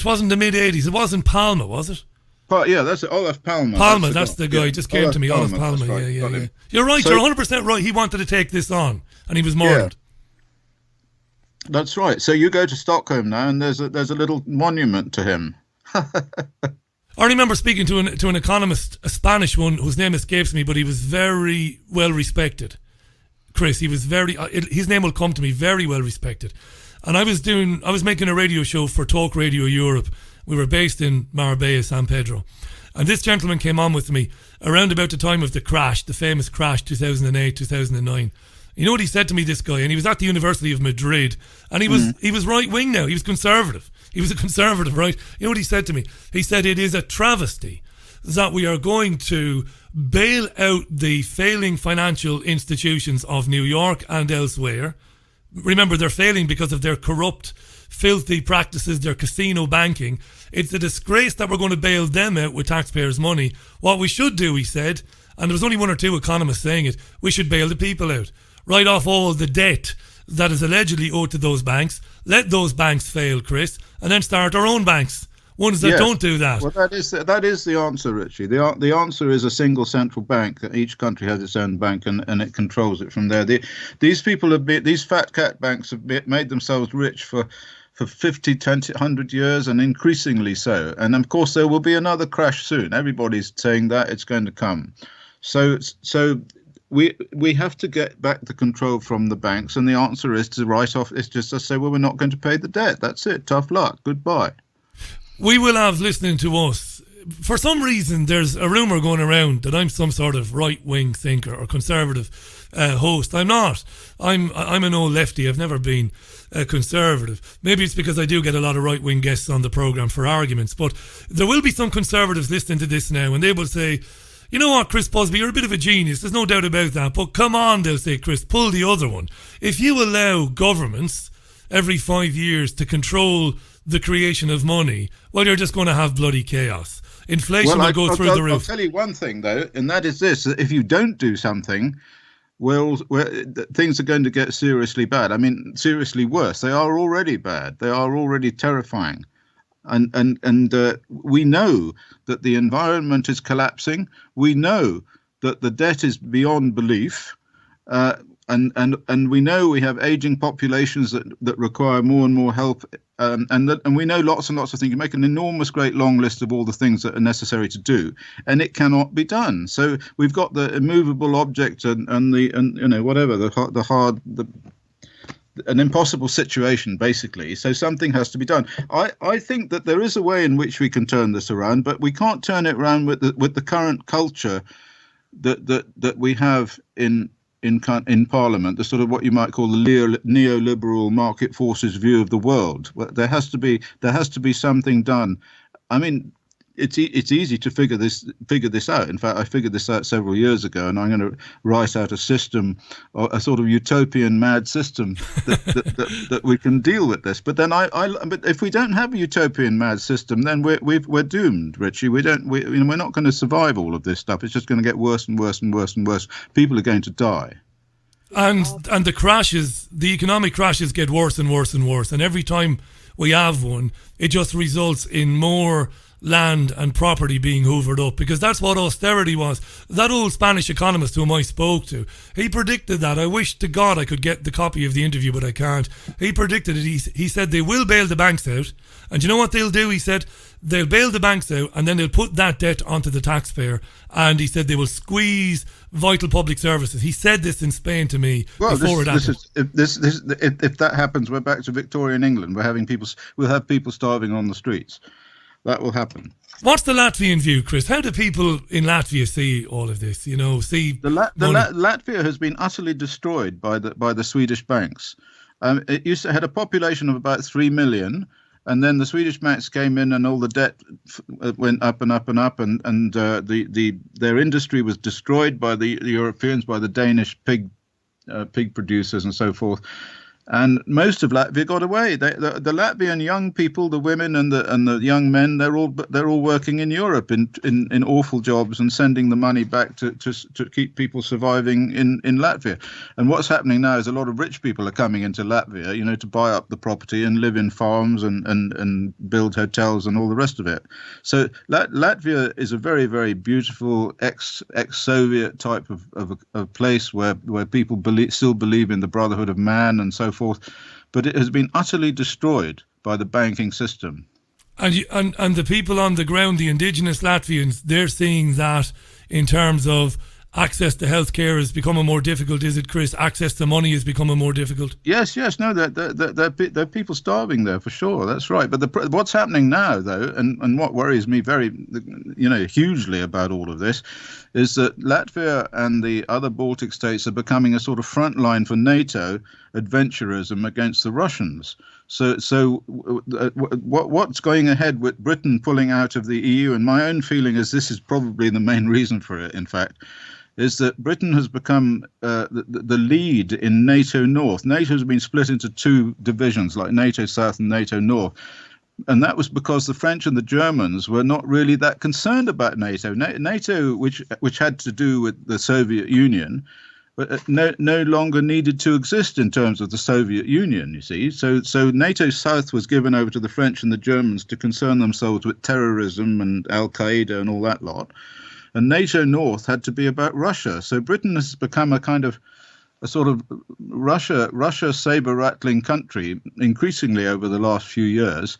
wasn't the mid 80s. It wasn't Palme, was it? But yeah, that's it. Olaf Palme. That's the guy. Just came to me. Olaf Palme. Right. Yeah. You're right. You're 100% right. He wanted to take this on, and he was murdered. Yeah. That's right. So you go to Stockholm now, and there's a little monument to him. I remember speaking to an economist, a Spanish one, whose name escapes me, but he was very well respected. Chris, he was his name will come to me, very well respected. And I was making a radio show for Talk Radio Europe. We were based in Marbella, San Pedro. And this gentleman came on with me around about the time of the crash, the famous crash, 2008, 2009. You know what he said to me, this guy? And he was at the University of Madrid. And he was right-wing now. He was conservative. He was a conservative, right? You know what he said to me? He said, it is a travesty that we are going to bail out the failing financial institutions of New York and elsewhere. Remember, they're failing because of their corrupt, filthy practices, their casino banking. It's a disgrace that we're going to bail them out with taxpayers' money. What we should do, he said, and there was only one or two economists saying it, we should bail the people out. Write off all the debt that is allegedly owed to those banks. Let those banks fail, Chris, and then start our own banks. Ones that don't do that. Well, that is the answer, Richie. The answer is a single central bank. That each country has its own bank, and it controls it from there. These fat cat banks have made themselves rich for 50, 20, 100 years, and increasingly so. And of course, there will be another crash soon. Everybody's saying that it's going to come. So we have to get back the control from the banks, and the answer is to write off. It's just to say, well, we're not going to pay the debt. That's it. Tough luck. Goodbye. We will have listening to us. For some reason, there's a rumour going around that I'm some sort of right-wing thinker or conservative host. I'm not. I'm an old lefty. I've never been a conservative. Maybe it's because I do get a lot of right-wing guests on the programme for arguments. But there will be some conservatives listening to this now, and they will say, you know what, Chris Busby, you're a bit of a genius. There's no doubt about that. But come on, they'll say, Chris, pull the other one. If you allow governments every 5 years to control the creation of money, well, you're just going to have bloody chaos. Inflation will go through the roof. I'll tell you one thing, though, and that is this: that if you don't do something, things are going to get seriously bad. I mean, seriously worse. They are already bad. They are already terrifying. And we know that the environment is collapsing. We know that the debt is beyond belief. And we know we have aging populations that require more and more help, and we know lots and lots of things. You make an enormous, great long list of all the things that are necessary to do, and it cannot be done. So we've got the immovable object and an impossible situation, basically. So something has to be done. I think that there is a way in which we can turn this around, but we can't turn it around with the current culture that we have in Parliament, the sort of what you might call the neoliberal market forces view of the world. There has to be something done. I mean, it's easy to figure this out. In fact, I figured this out several years ago, and I'm going to write out a system, or a sort of utopian mad system that we can deal with this. But then but if we don't have a utopian mad system, then we're doomed, Richie. We're not going to survive all of this stuff. It's just going to get worse and worse and worse and worse. People are going to die. And the economic crashes get worse and worse and worse. And every time we have one, it just results in more land and property being hoovered up, because that's what austerity was. That old Spanish economist whom I spoke to, he predicted that. I wish to God I could get the copy of the interview, but I can't. He predicted it. He said they will bail the banks out, and you know what they'll do? He said they'll bail the banks out, and then they'll put that debt onto the taxpayer, and he said they will squeeze vital public services. He said this in Spain to me before it happened. If that happens, we're back to Victorian England. We'll have people starving on the streets. That will happen. What's the Latvian view, Chris? How do people in Latvia see all of this? Latvia has been utterly destroyed by the Swedish banks. It had a population of about 3 million, and then the Swedish banks came in, and all the debt went up and up and up, and their industry was destroyed by the Europeans, by the Danish pig producers and so forth. And most of Latvia got away. The Latvian young people, the women and the young men, they're all working in Europe in awful jobs and sending the money back to keep people surviving in Latvia. And what's happening now is a lot of rich people are coming into Latvia, to buy up the property and live in farms and build hotels and all the rest of it. So Latvia is a very, very beautiful ex-Soviet type of place where people still believe in the brotherhood of man and so forth, but it has been utterly destroyed by the banking system. And the people on the ground, the indigenous Latvians, they're seeing that in terms of access to healthcare is becoming more difficult, is it, Chris? Access to money is becoming more difficult. Yes, no, there are people starving there for sure. That's right. But what's happening now, though, and what worries me very, hugely about all of this, is that Latvia and the other Baltic states are becoming a sort of front line for NATO adventurism against the Russians. So what's going ahead with Britain pulling out of the EU? And my own feeling is this is probably the main reason for it, in fact, is that Britain has become the lead in NATO North. NATO has been split into two divisions, like NATO South and NATO North. And that was because the French and the Germans were not really that concerned about NATO. NATO, which had to do with the Soviet Union, but no longer needed to exist in terms of the Soviet Union, you see. So NATO South was given over to the French and the Germans to concern themselves with terrorism and Al-Qaeda and all that lot. And NATO North had to be about Russia. So Britain has become a sort of Russia saber-rattling country increasingly over the last few years.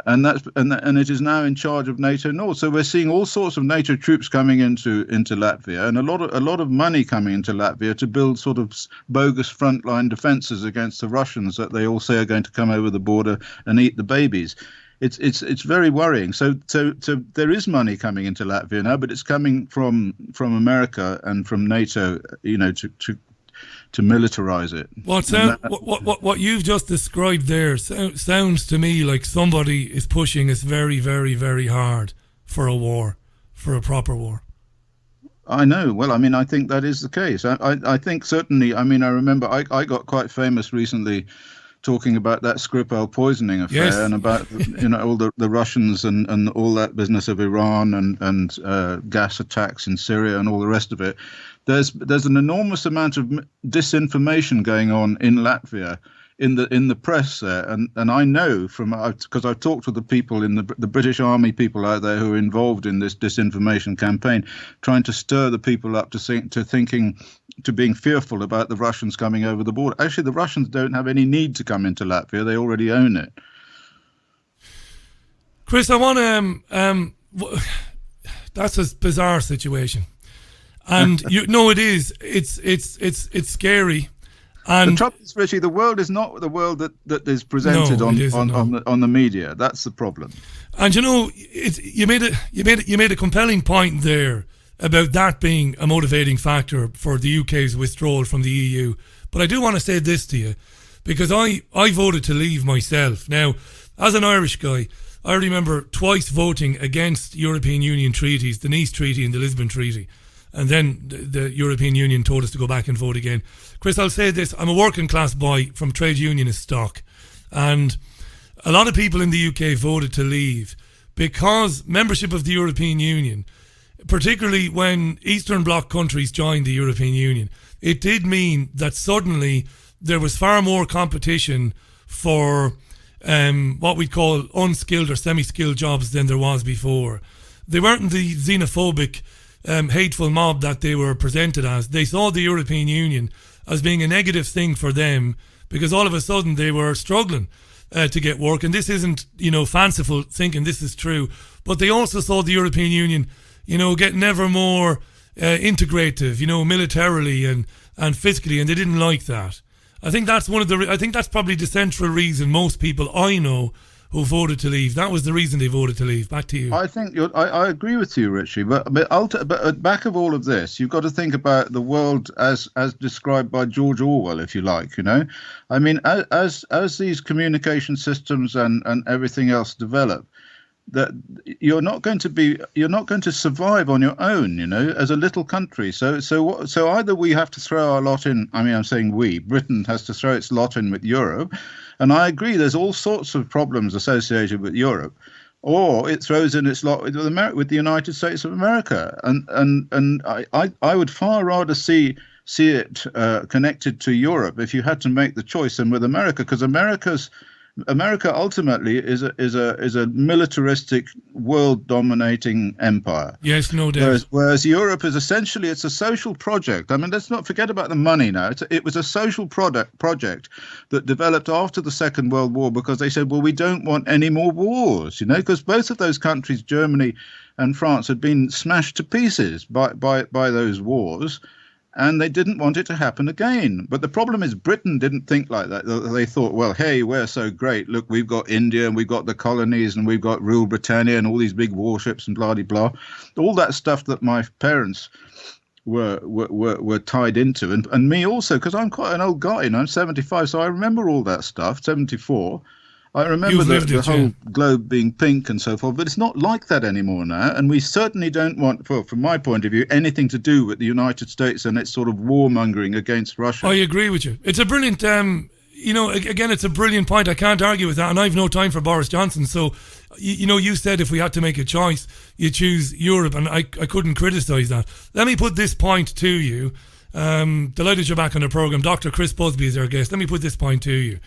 And it is now in charge of NATO North. So we're seeing all sorts of NATO troops coming into Latvia, and a lot of money coming into Latvia to build sort of bogus frontline defences against the Russians that they all say are going to come over the border and eat the babies. It's very worrying. So there is money coming into Latvia now, but it's coming from America and from NATO, to militarize it. What you've just described there sounds to me like somebody is pushing us very, very, very hard for a war, for a proper war. I know. Well, I mean, I think that is the case. I think certainly, I mean, I remember I got quite famous recently talking about that Skripal poisoning affair, yes, and about all the Russians and all that business of Iran and gas attacks in Syria and all the rest of it. There's an enormous amount of disinformation going on in Latvia, in the press there, and I know because I've talked to the people in the British Army people out there who are involved in this disinformation campaign, trying to stir the people up to being fearful about the Russians coming over the border. Actually, the Russians don't have any need to come into Latvia; they already own it. Chris, I want to. That's a bizarre situation. And it is. It's scary. And the trouble is, Richie, the world is not the world that is presented on the media. That's the problem. And you made a compelling point there about that being a motivating factor for the UK's withdrawal from the EU. But I do want to say this to you, because I voted to leave myself. Now, as an Irish guy, I remember twice voting against European Union treaties, the Nice Treaty and the Lisbon Treaty. And then the European Union told us to go back and vote again. Chris, I'll say this. I'm a working class boy from trade unionist stock. And a lot of people in the UK voted to leave because membership of the European Union, particularly when Eastern Bloc countries joined the European Union, it did mean that suddenly there was far more competition for what we call unskilled or semi-skilled jobs than there was before. They weren't the xenophobic, hateful mob that they were presented as. They saw the European Union as being a negative thing for them because all of a sudden they were struggling to get work. And this isn't, fanciful thinking, this is true. But they also saw the European Union, getting ever more integrative, militarily and fiscally, and they didn't like that. I think that's probably the central reason most people I know who voted to leave. That was the reason they voted to leave. Back to you. I think I agree with you, Richie. But at the back of all of this, you've got to think about the world as described by George Orwell, if you like. I mean, as these communication systems and everything else develop, that you're not going to survive on your own, as a little country. So either we have to throw our lot in. I mean, I'm saying Britain has to throw its lot in with Europe, and I agree. There's all sorts of problems associated with Europe, or it throws in its lot with the United States of America, and I would far rather see it connected to Europe if you had to make the choice than with America, because America ultimately is a militaristic, world-dominating empire. Yes, no doubt. Whereas Europe is essentially, it's a social project. I mean, let's not forget about the money now. It was a social project that developed after the Second World War because they said, well, we don't want any more wars, because both of those countries, Germany and France, had been smashed to pieces by those wars. And they didn't want it to happen again. But the problem is Britain didn't think like that. They thought, well, hey, we're so great. Look, we've got India and we've got the colonies and we've got Rule Britannia and all these big warships and blah-de-blah. All that stuff that my parents were tied into. And me also, because I'm quite an old guy, I'm 75, so I remember all that stuff, 74. I remember the whole globe being pink and so forth, but it's not like that anymore now. And we certainly don't want, from my point of view, anything to do with the United States and its sort of warmongering against Russia. I agree with you. It's a brilliant, again, it's a brilliant point. I can't argue with that. And I've no time for Boris Johnson. So, you said if we had to make a choice, you choose Europe. And I couldn't criticise that. Let me put this point to you. Delighted you're back on the programme. Dr. Chris Busby is our guest. Let me put this point to you.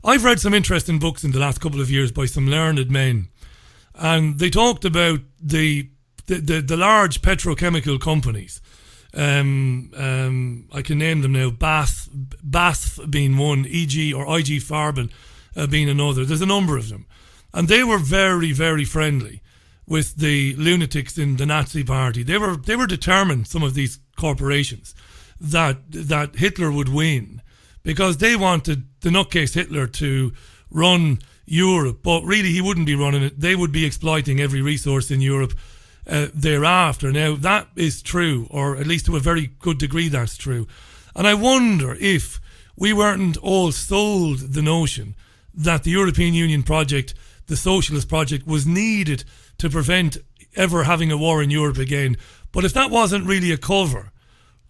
I've read some interesting books in the last couple of years by some learned men, and they talked about the large petrochemical companies. I can name them now. BASF being one, EG or IG Farben being another. There's a number of them, and they were very, very friendly with the lunatics in the Nazi Party. They were determined, some of these corporations, that Hitler would win, because they wanted the nutcase Hitler to run Europe, but really he wouldn't be running it. They would be exploiting every resource in Europe thereafter. Now, that is true, or at least to a very good degree that's true. And I wonder if we weren't all sold the notion that the European Union project, the socialist project, was needed to prevent ever having a war in Europe again. But if that wasn't really a cover,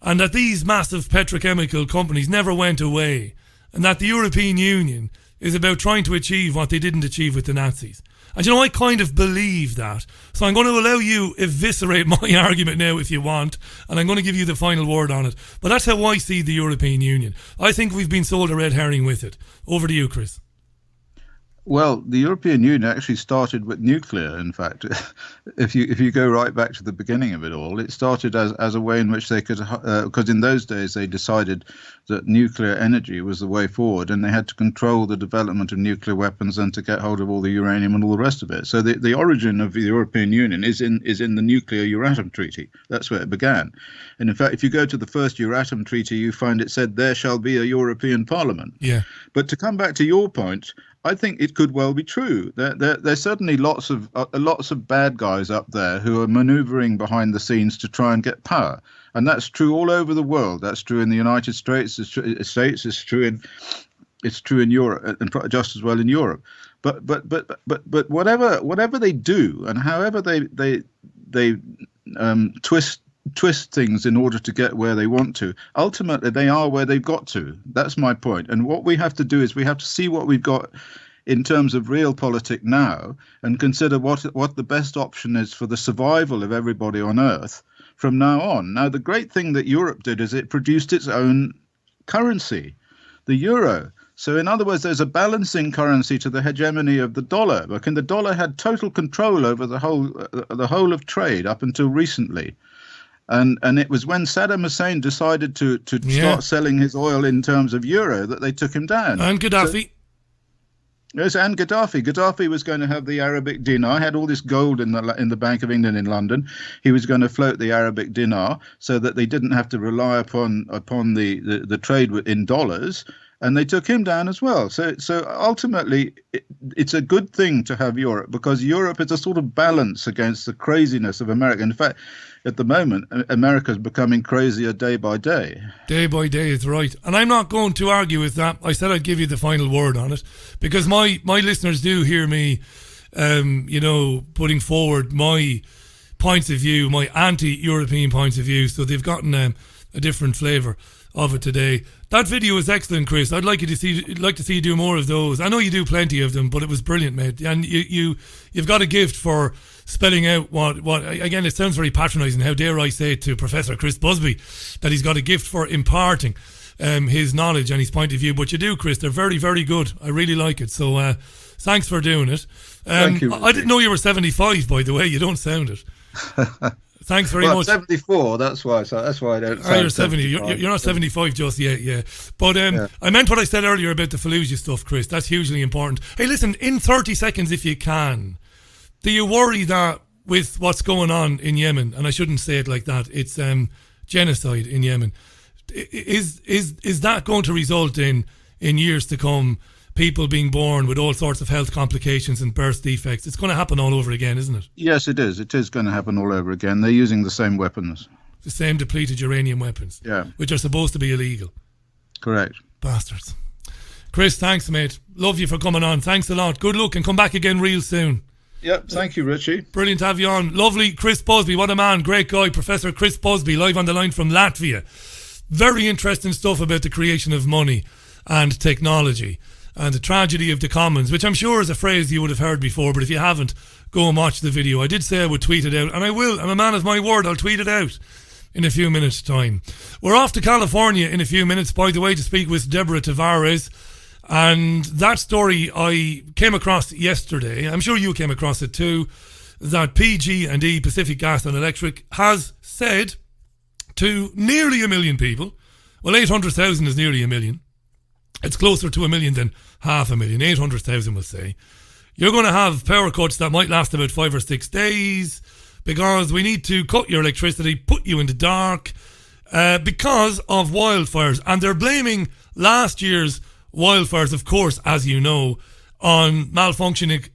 and that these massive petrochemical companies never went away, and that the European Union is about trying to achieve what they didn't achieve with the Nazis. And I kind of believe that. So I'm going to allow you eviscerate my argument now if you want, and I'm going to give you the final word on it. But that's how I see the European Union. I think we've been sold a red herring with it. Over to you, Chris. Well, the European Union actually started with nuclear, in fact. If you go right back to the beginning of it all, it started as a way in which they could, because in those days they decided that nuclear energy was the way forward, and they had to control the development of nuclear weapons and to get hold of all the uranium and all the rest of it. So the origin of the European Union is in the nuclear Euratom Treaty. That's where it began. And in fact, if you go to the first Euratom Treaty, you find it said there shall be a European Parliament. Yeah. But to come back to your point, I think it could well be true. There's certainly lots of bad guys up there who are manoeuvring behind the scenes to try and get power, and that's true all over the world. That's true in the United States. It's true in Europe, and just as well in Europe. But whatever they do, and however they twist things in order to get where they want to, ultimately they are where they've got to. That's my point. And what we have to do is we have to see what we've got in terms of realpolitik now, and consider what the best option is for the survival of everybody on Earth from now on. Now, the great thing that Europe did is it produced its own currency, the euro. So in other words, there's a balancing currency to the hegemony of the dollar. And the dollar had total control over the whole of trade up until recently. And it was when Saddam Hussein decided to start selling his oil in terms of euro that they took him down. And Gaddafi. Yes, and Gaddafi. Gaddafi was going to have the Arabic dinar. Had all this gold in the Bank of England in London. He was going to float the Arabic dinar so that they didn't have to rely upon the trade in dollars. And they took him down as well. So ultimately, it's a good thing to have Europe, because Europe is a sort of balance against the craziness of America. In fact, at the moment, America is becoming crazier day by day. Day by day is right. And I'm not going to argue with that. I said I'd give you the final word on it, because my listeners do hear me, putting forward my points of view, my anti-European points of view. So they've gotten a different flavour of it today. That video was excellent, Chris. I'd like to see you do more of those. I know you do plenty of them, but it was brilliant, mate. And you've got a gift for spelling out what again, it sounds very patronising. How dare I say it to Professor Chris Busby that he's got a gift for imparting his knowledge and his point of view. But you do, Chris. They're very, very good. I really like it. So thanks for doing it. Thank you. I didn't know you were 75, by the way. You don't sound it. Thanks very much. 74. That's why I don't. You're 70. You're not 75 just yet. Yeah. But I meant what I said earlier about the Fallujah stuff, Chris. That's hugely important. Hey, listen. In 30 seconds, if you can, do you worry that with what's going on in Yemen, and I shouldn't say it like that, it's genocide in Yemen, is that going to result in years to come people being born with all sorts of health complications and birth defects? It's going to happen all over again, isn't it? Yes, it is. It is going to happen all over again. They're using the same weapons. The same depleted uranium weapons. Yeah. Which are supposed to be illegal. Correct. Bastards. Chris, thanks, mate. Love you for coming on. Thanks a lot. Good luck and come back again real soon. Yep, thank you, Richie. Brilliant to have you on. Lovely Chris Busby. What a man. Great guy. Professor Chris Busby, live on the line from Latvia. Very interesting stuff about the creation of money and technology and the tragedy of the commons, which I'm sure is a phrase you would have heard before, but if you haven't, go and watch the video. I did say I would tweet it out, and I will. I'm a man of my word. I'll tweet it out in a few minutes' time. We're off to California in a few minutes, by the way, to speak with Deborah Tavares. And that story I came across yesterday, I'm sure you came across it too, that PG&E, Pacific Gas and Electric, has said to nearly 1 million people, well, 800,000 is nearly 1 million. It's closer to 1 million than 500,000. 800,000 we'll say. You're going to have power cuts that might last about 5 or 6 days because we need to cut your electricity, put you in the dark because of wildfires. And they're blaming last year's wildfires, of course, as you know, on malfunctioning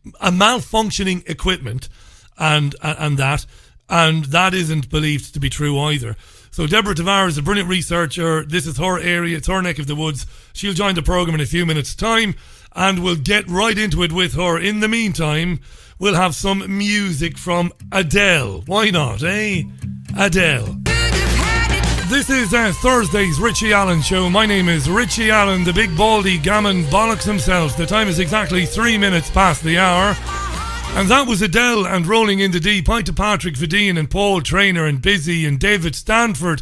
equipment and that isn't believed to be true either. So Deborah Tavares is a brilliant researcher. This is her area. It's her neck of the woods. She'll join the programme in a few minutes' time and we'll get right into it with her. In the meantime, we'll have some music from Adele. Why not, eh? Adele. This is Thursday's Richie Allen Show. My name is Richie Allen, the big baldy gammon bollocks himself. The time is exactly 3 minutes past the hour. And that was Adele and Rolling in the Deep. Hi to Patrick Vidine and Paul Trainer and Busy and David Stanford.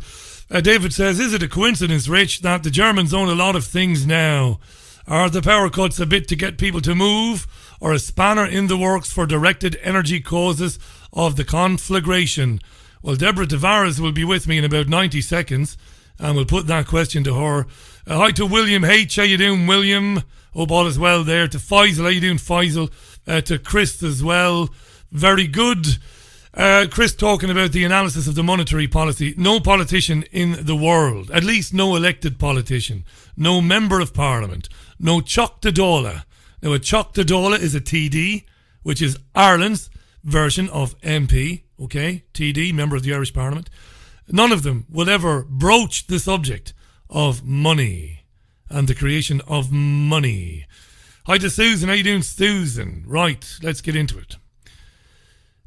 David says, is it a coincidence, Rich, that the Germans own a lot of things now? Are the power cuts a bit to get people to move or a spanner in the works for directed energy causes of the conflagration? Well, Deborah Tavares will be with me in about 90 seconds and we'll put that question to her. Hi to William H. How you doing, William? Hope all is well there. To Faisal, how you doing, Faisal? To Chris as well. Very good. Chris talking about the analysis of the monetary policy. No politician in the world, at least no elected politician, no member of parliament, no Chuck Dadola. Now a Chuck Dadola is a TD, which is Ireland's version of MP. Okay, TD, member of the Irish Parliament. None of them will ever broach the subject of money and the creation of money. Hi to Susan. How you doing, Susan? Right, let's get into it.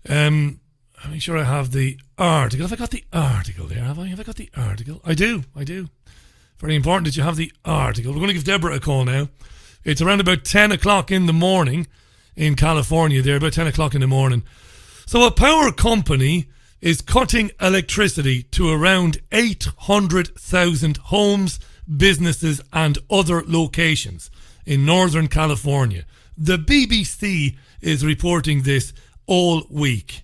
Make sure I have the article. Have I got the article there? Have I got the article? I do. Very important that you have the article. We're going to give Deborah a call now. It's around about 10 o'clock in the morning in California there, about 10 o'clock in the morning. So a power company is cutting electricity to around 800,000 homes, businesses and other locations in Northern California. The BBC is reporting this all week.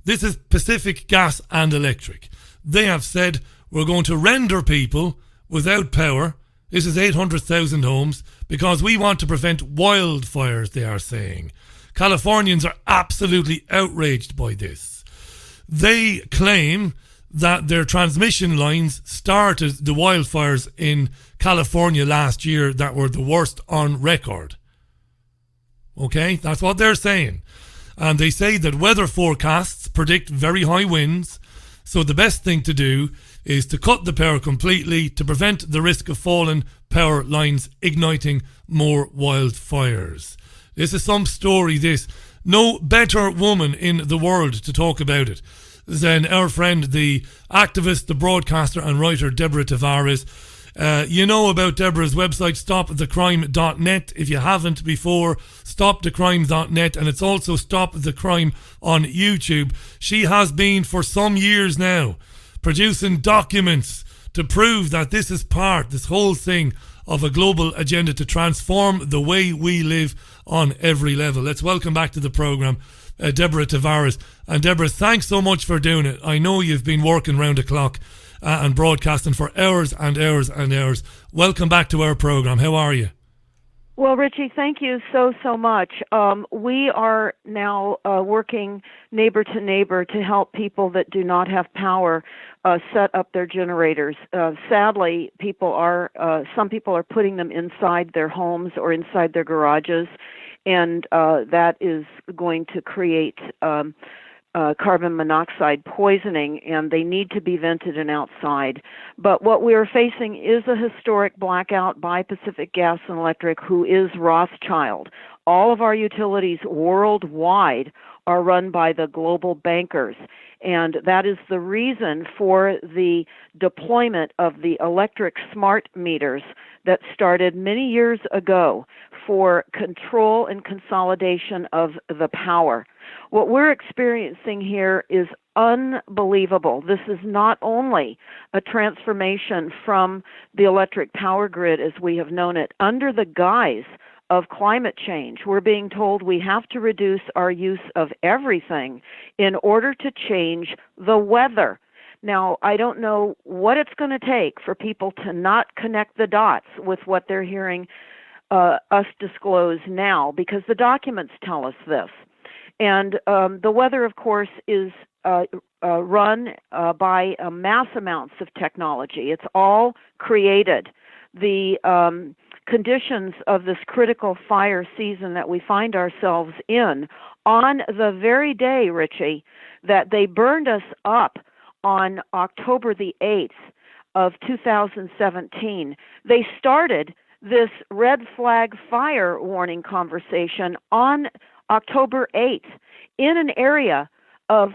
This is Pacific Gas and Electric. They have said we're going to render people without power. This is 800,000 homes because we want to prevent wildfires, they are saying. Californians are absolutely outraged by this. They claim that their transmission lines started the wildfires in California last year that were the worst on record. Okay, that's what they're saying. And they say that weather forecasts predict very high winds, so the best thing to do is to cut the power completely to prevent the risk of fallen power lines igniting more wildfires. This is some story, this. No better woman in the world to talk about it than our friend, the activist, the broadcaster and writer, Deborah Tavares. You know about Deborah's website, stopthecrime.net. If you haven't before, stopthecrime.net, and it's also Stop the Crime on YouTube. She has been for some years now producing documents to prove that this is this whole thing of a global agenda to transform the way we live on every level. Let's welcome back to the programme Deborah Tavares. And Deborah, thanks so much for doing it. I know you've been working round the clock and broadcasting for hours and hours and hours. Welcome back to our programme. How are you? Well, Richie, thank you so much. We are now working neighbor to neighbor to help people that do not have power set up their generators. Sadly, some people are putting them inside their homes or inside their garages, and that is going to create carbon monoxide poisoning, and they need to be vented and outside. But what we are facing is a historic blackout by Pacific Gas and Electric, who is Rothschild. All of our utilities worldwide are run by the global bankers, and that is the reason for the deployment of the electric smart meters that started many years ago for control and consolidation of the power. What we're experiencing here is unbelievable. This is not only a transformation from the electric power grid as we have known it under the guise of climate change. We're being told we have to reduce our use of everything in order to change the weather. Now, I don't know what it's going to take for people to not connect the dots with what they're hearing us disclose now, because the documents tell us this. And the weather, of course, is run by mass amounts of technology. It's all created. The conditions of this critical fire season that we find ourselves in on the very day, Richie, that they burned us up on October the 8th of 2017. They started this red flag fire warning conversation on October 8th in an area of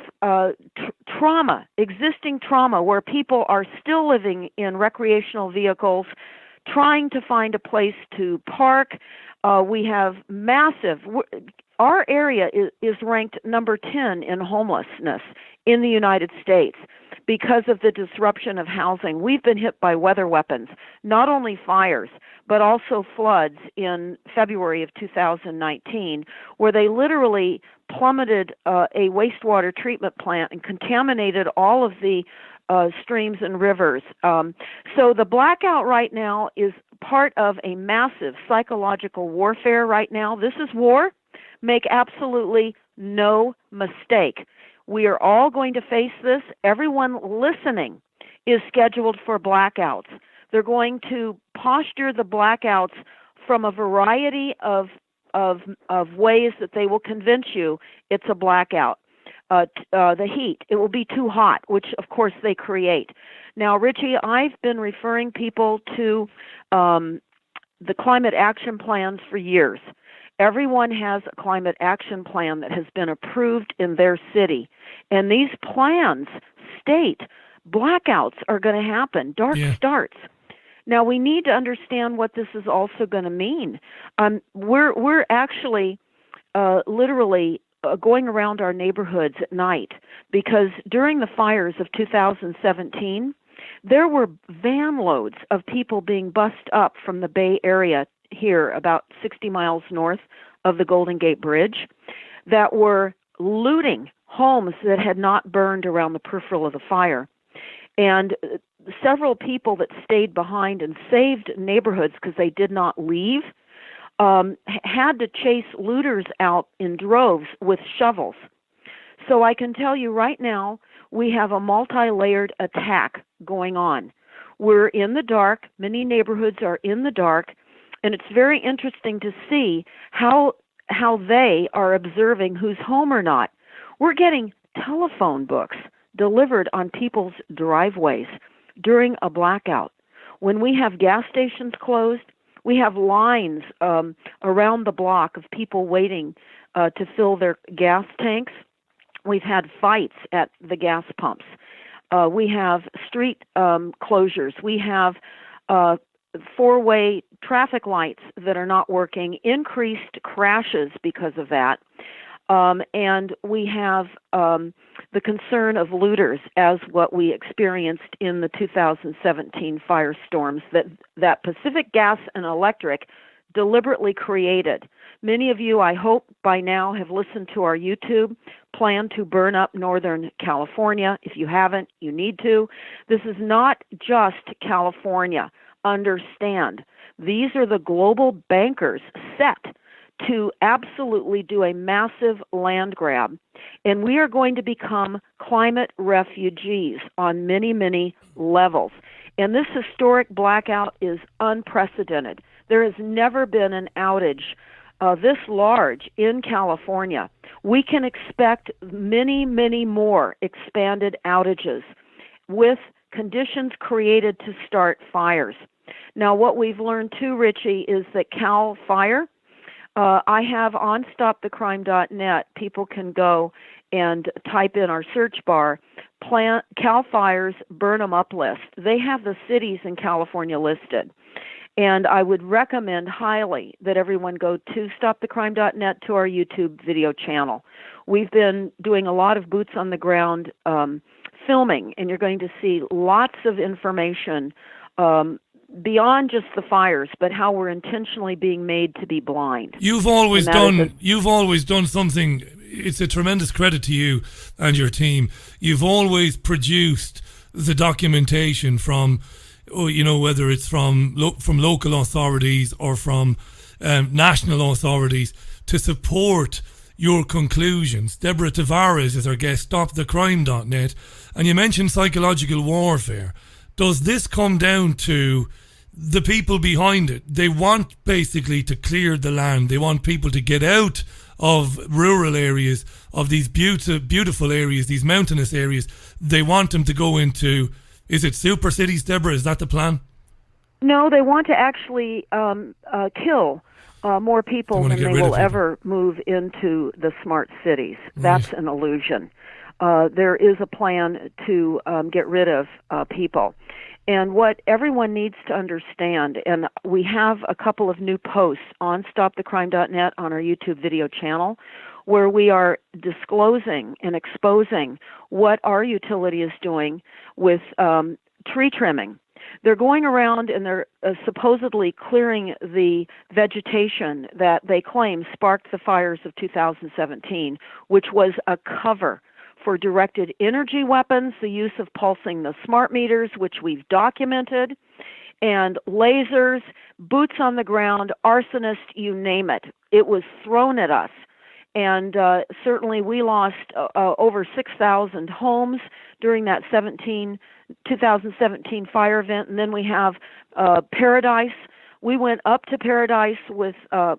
trauma, existing trauma, where people are still living in recreational vehicles, trying to find a place to park. We have our area is ranked number 10 in homelessness in the United States because of the disruption of housing. We've been hit by weather weapons, not only fires, but also floods in February of 2019, where they literally plummeted a wastewater treatment plant and contaminated all of the streams and rivers. So the blackout right now is part of a massive psychological warfare right now. This is war. Make absolutely no mistake. We are all going to face this. Everyone listening is scheduled for blackouts. They're going to posture the blackouts from a variety of ways that they will convince you it's a blackout. The heat, it will be too hot, which of course they create. Now, Richie, I've been referring people to the climate action plans for years. Everyone has a climate action plan that has been approved in their city. And these plans state blackouts are going to happen, dark starts. Now, we need to understand what this is also going to mean. We're actually literally going around our neighborhoods at night because during the fires of 2017, there were van loads of people being bussed up from the Bay Area here, about 60 miles north of the Golden Gate Bridge, that were looting homes that had not burned around the peripheral of the fire. And several people that stayed behind and saved neighborhoods because they did not leave had to chase looters out in droves with shovels. So I can tell you right now, we have a multi-layered attack going on. We're in the dark. Many neighborhoods are in the dark. And it's very interesting to see how they are observing who's home or not. We're getting telephone books delivered on people's driveways during a blackout. When we have gas stations closed, we have lines around the block of people waiting to fill their gas tanks. We've had fights at the gas pumps. We have street closures. We have four-way traffic lights that are not working, increased crashes because of that. And we have the concern of looters as what we experienced in the 2017 firestorms that Pacific Gas and Electric deliberately created. Many of you, I hope, by now have listened to our YouTube plan to burn up Northern California. If you haven't, you need to. This is not just California. Understand, these are the global bankers set to absolutely do a massive land grab. And we are going to become climate refugees on many, many levels. And this historic blackout is unprecedented. There has never been an outage this large in California. We can expect many, many more expanded outages with conditions created to start fires. Now, what we've learned too, Richie, is that Cal Fire, I have on stopthecrime.net, people can go and type in our search bar, Cal Fire's Burn 'em Up list. They have the cities in California listed. And I would recommend highly that everyone go to stopthecrime.net to our YouTube video channel. We've been doing a lot of boots on the ground filming, and you're going to see lots of information beyond just the fires, but how we're intentionally being made to be blind. You've always done something. It's a tremendous credit to you and your team. You've always produced the documentation from, whether it's from local authorities or from national authorities to support your conclusions. Deborah Tavares is our guest, stopthecrime.net, and you mentioned psychological warfare. Does this come down to the people behind it? They want basically to clear the land. They want people to get out of rural areas, of these beautiful areas, these mountainous areas. They want them to go into, is it super cities, Deborah? Is that the plan? No, they want to actually kill more people than they will ever move into the smart cities. Right. That's an illusion. There is a plan to get rid of people. And what everyone needs to understand, and we have a couple of new posts on stopthecrime.net on our YouTube video channel, where we are disclosing and exposing what our utility is doing with tree trimming. They're going around and they're supposedly clearing the vegetation that they claim sparked the fires of 2017, which was a cover for directed energy weapons, the use of pulsing the smart meters, which we've documented, and lasers, boots on the ground, arsonists, you name it. It was thrown at us. And certainly we lost over 6,000 homes during that 2017 fire event. And then we have Paradise. We went up to Paradise with a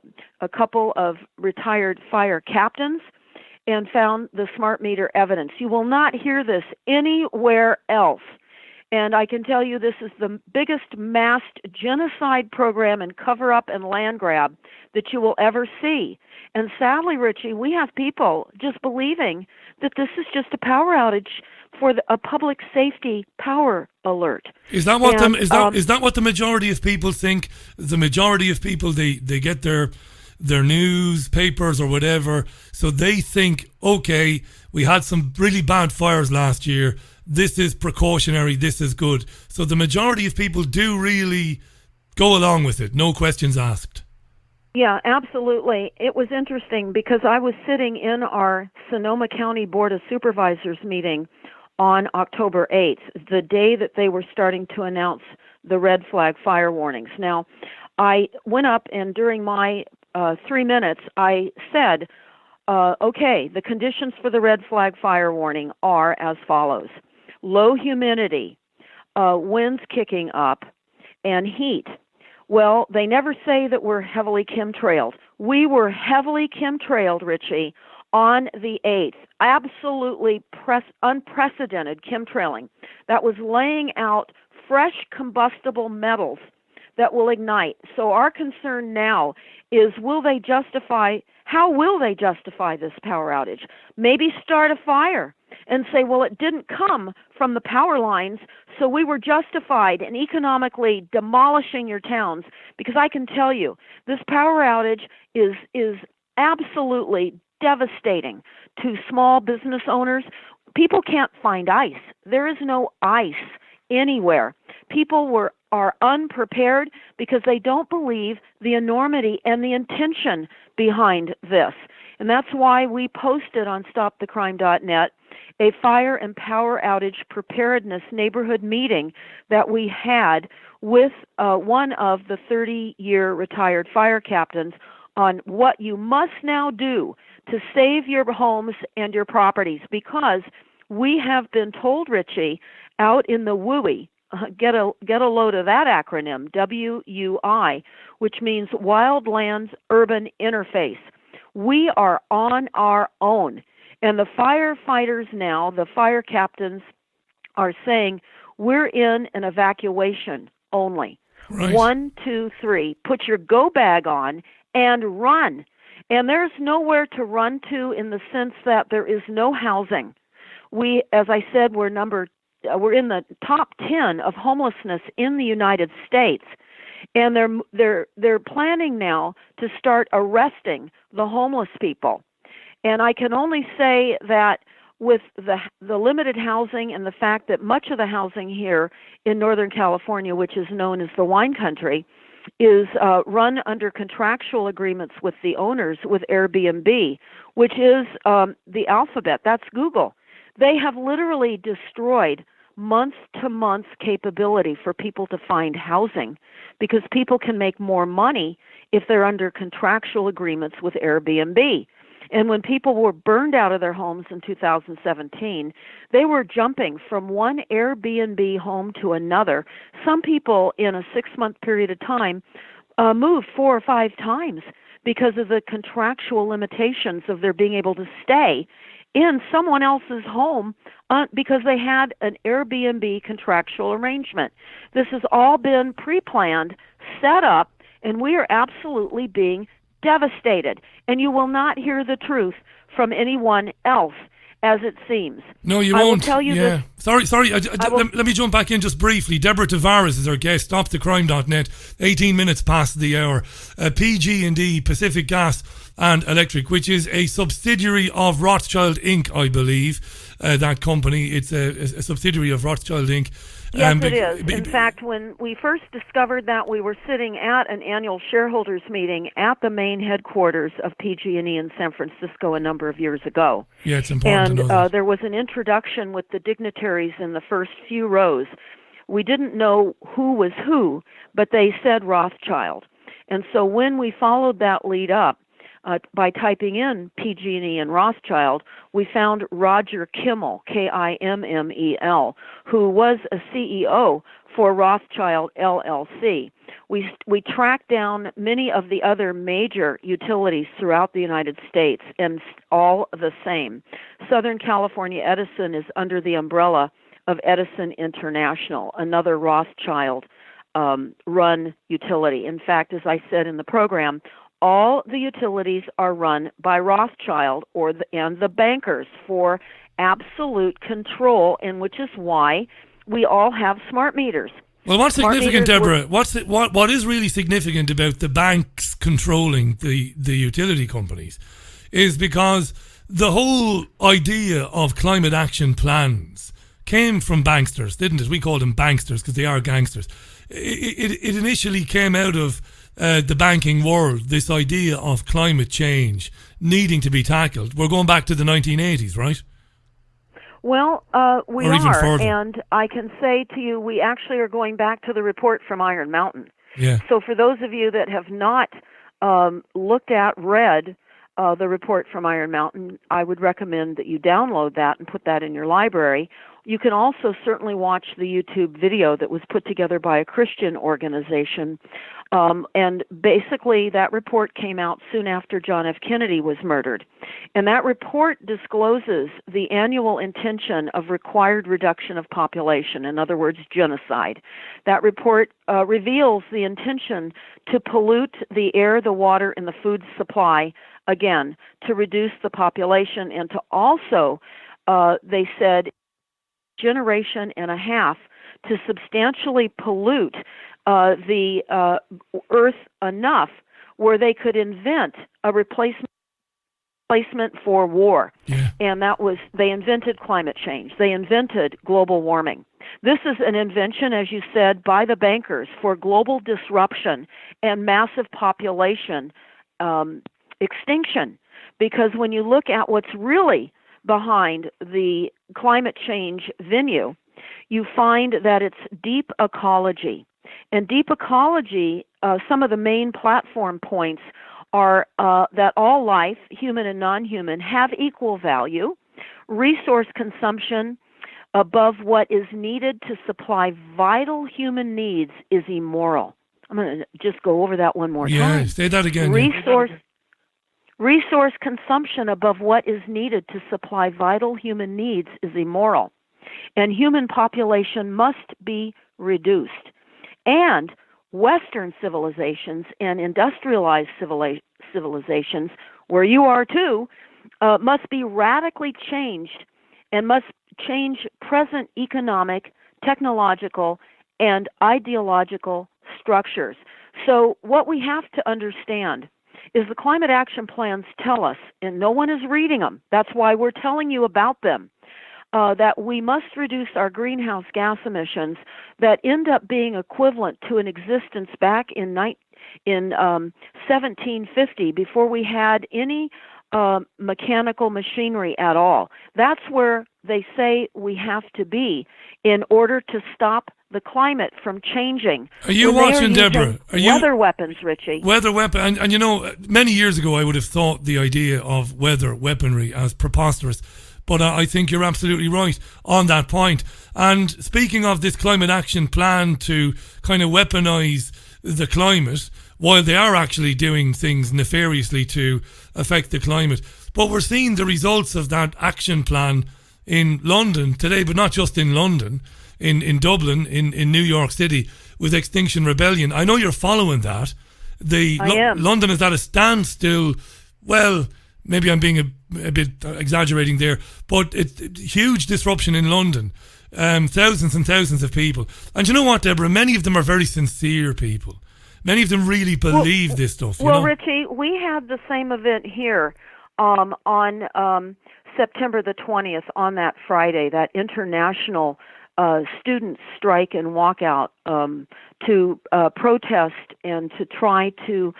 couple of retired fire captains and found the smart meter evidence. You will not hear this anywhere else. And I can tell you this is the biggest massed genocide program and cover-up and land grab that you will ever see. And sadly, Richie, we have people just believing that this is just a power outage for a public safety power alert. Is that what is that what the majority of people think? The majority of people, they get their newspapers or whatever, so they think, okay, we had some really bad fires last year. This is precautionary. This is good. So the majority of people do really go along with it. No questions asked. Yeah, absolutely. It was interesting because I was sitting in our Sonoma County Board of Supervisors meeting on October 8th, the day that they were starting to announce the red flag fire warnings. Now, I went up and during my 3 minutes, I said, okay, the conditions for the red flag fire warning are as follows. Low humidity, winds kicking up, and heat. Well, they never say that we're heavily chemtrailed. We were heavily chemtrailed, Richie, on the 8th. Absolutely unprecedented chemtrailing. That was laying out fresh combustible metals that will ignite. So our concern now is how will they justify this power outage? Maybe start a fire and say, well, it didn't come from the power lines, so we were justified in economically demolishing your towns. Because I can tell you, this power outage is absolutely devastating to small business owners. People can't find ice. There is no ice anywhere. People are unprepared because they don't believe the enormity and the intention behind this. And that's why we posted on stopthecrime.net a fire and power outage preparedness neighborhood meeting that we had with one of the 30-year retired fire captains on what you must now do to save your homes and your properties, because we have been told, Richie, out in the WUI, get a load of that acronym, WUI, which means Wildlands Urban Interface. We are on our own. And the firefighters now, the fire captains, are saying we're in an evacuation only. Right. 1, 2, 3. Put your go bag on and run. And there's nowhere to run to in the sense that there is no housing. We, as I said, we're in the top 10 of homelessness in the United States. And they're planning now to start arresting the homeless people. And I can only say that with the limited housing and the fact that much of the housing here in Northern California, which is known as the wine country, is run under contractual agreements with the owners with Airbnb, which is the alphabet. That's Google. They have literally destroyed month-to-month capability for people to find housing because people can make more money if they're under contractual agreements with Airbnb. And when people were burned out of their homes in 2017, they were jumping from one Airbnb home to another. Some people in a 6-month period of time moved 4 or 5 times because of the contractual limitations of their being able to stay in someone else's home because they had an Airbnb contractual arrangement. This has all been pre-planned, set up, and we are absolutely being devastated. And you will not hear the truth from anyone else, as it seems. No, you I won't. Will tell you this. Sorry. Let me jump back in just briefly. Deborah Tavares is our guest. StopTheCrime.net. 18 minutes past the hour. PG&E, Pacific Gas and Electric, which is a subsidiary of Rothschild Inc., I believe. That company. It's a subsidiary of Rothschild Inc. Yes, it is. In fact, when we first discovered that, we were sitting at an annual shareholders meeting at the main headquarters of PG&E in San Francisco a number of years ago. Yeah, it's important to know that. There was an introduction with the dignitaries in the first few rows. We didn't know who was who, but they said Rothschild. And so when we followed that lead up, by typing in PG&E and Rothschild, we found Roger Kimmel, Kimmel, who was a CEO for Rothschild LLC. We tracked down many of the other major utilities throughout the United States, and all the same. Southern California Edison is under the umbrella of Edison International, another Rothschild run utility. In fact, as I said in the program, all the utilities are run by Rothschild and the bankers for absolute control, and which is why we all have smart meters. Well, what's significant, Deborah? What is really significant about the banks controlling the utility companies is because the whole idea of climate action plans came from banksters, didn't it? We call them banksters because they are gangsters. It initially came out of the banking world, this idea of climate change needing to be tackled. We're going back to the 1980s, right? Well, we or even are, further. And I can say to you, we actually are going back to the report from Iron Mountain. Yeah. So for those of you that have not read the report from Iron Mountain, I would recommend that you download that and put that in your library. You can also certainly watch the YouTube video that was put together by a Christian organization. And basically, that report came out soon after John F. Kennedy was murdered. And that report discloses the annual intention of required reduction of population, in other words, genocide. That report reveals the intention to pollute the air, the water, and the food supply, again, to reduce the population, and to also, they said, generation and a half to substantially pollute the earth enough where they could invent a replacement for war. Yeah. And that was, they invented climate change. They invented global warming. This is an invention, as you said, by the bankers for global disruption and massive population extinction. Because when you look at what's really behind the climate change venue, you find that it's deep ecology. And deep ecology, some of the main platform points are that all life, human and non-human, have equal value, resource consumption above what is needed to supply vital human needs is immoral. I'm going to just go over that one more time. Yeah, say that again. Resource consumption above what is needed to supply vital human needs is immoral, and human population must be reduced. And Western civilizations and industrialized civilizations, where you are too, must be radically changed and must change present economic, technological, and ideological structures. So what we have to understand is the climate action plans tell us, and no one is reading them, that's why we're telling you about them, that we must reduce our greenhouse gas emissions that end up being equivalent to an existence back in 1750, before we had any mechanical machinery at all. That's where they say we have to be in order to stop the climate from changing. Are you watching, Deborah? Weather weapons, Richie. Weather weapon, and you know, many years ago I would have thought the idea of weather weaponry as preposterous, but I think you're absolutely right on that point. And speaking of this climate action plan to kind of weaponize the climate, while they are actually doing things nefariously to affect the climate, but we're seeing the results of that action plan in London today, but not just in London, in Dublin, in New York City, with Extinction Rebellion. I know you're following that. London is at a standstill. Well, maybe I'm being a bit exaggerating there, but it's huge disruption in London. Thousands and thousands of people. And you know what, Deborah? Many of them are very sincere people. Many of them really believe this stuff. You know? Richie, we had the same event here on September the 20th, on that Friday, that international student strike and walkout to protest and to try to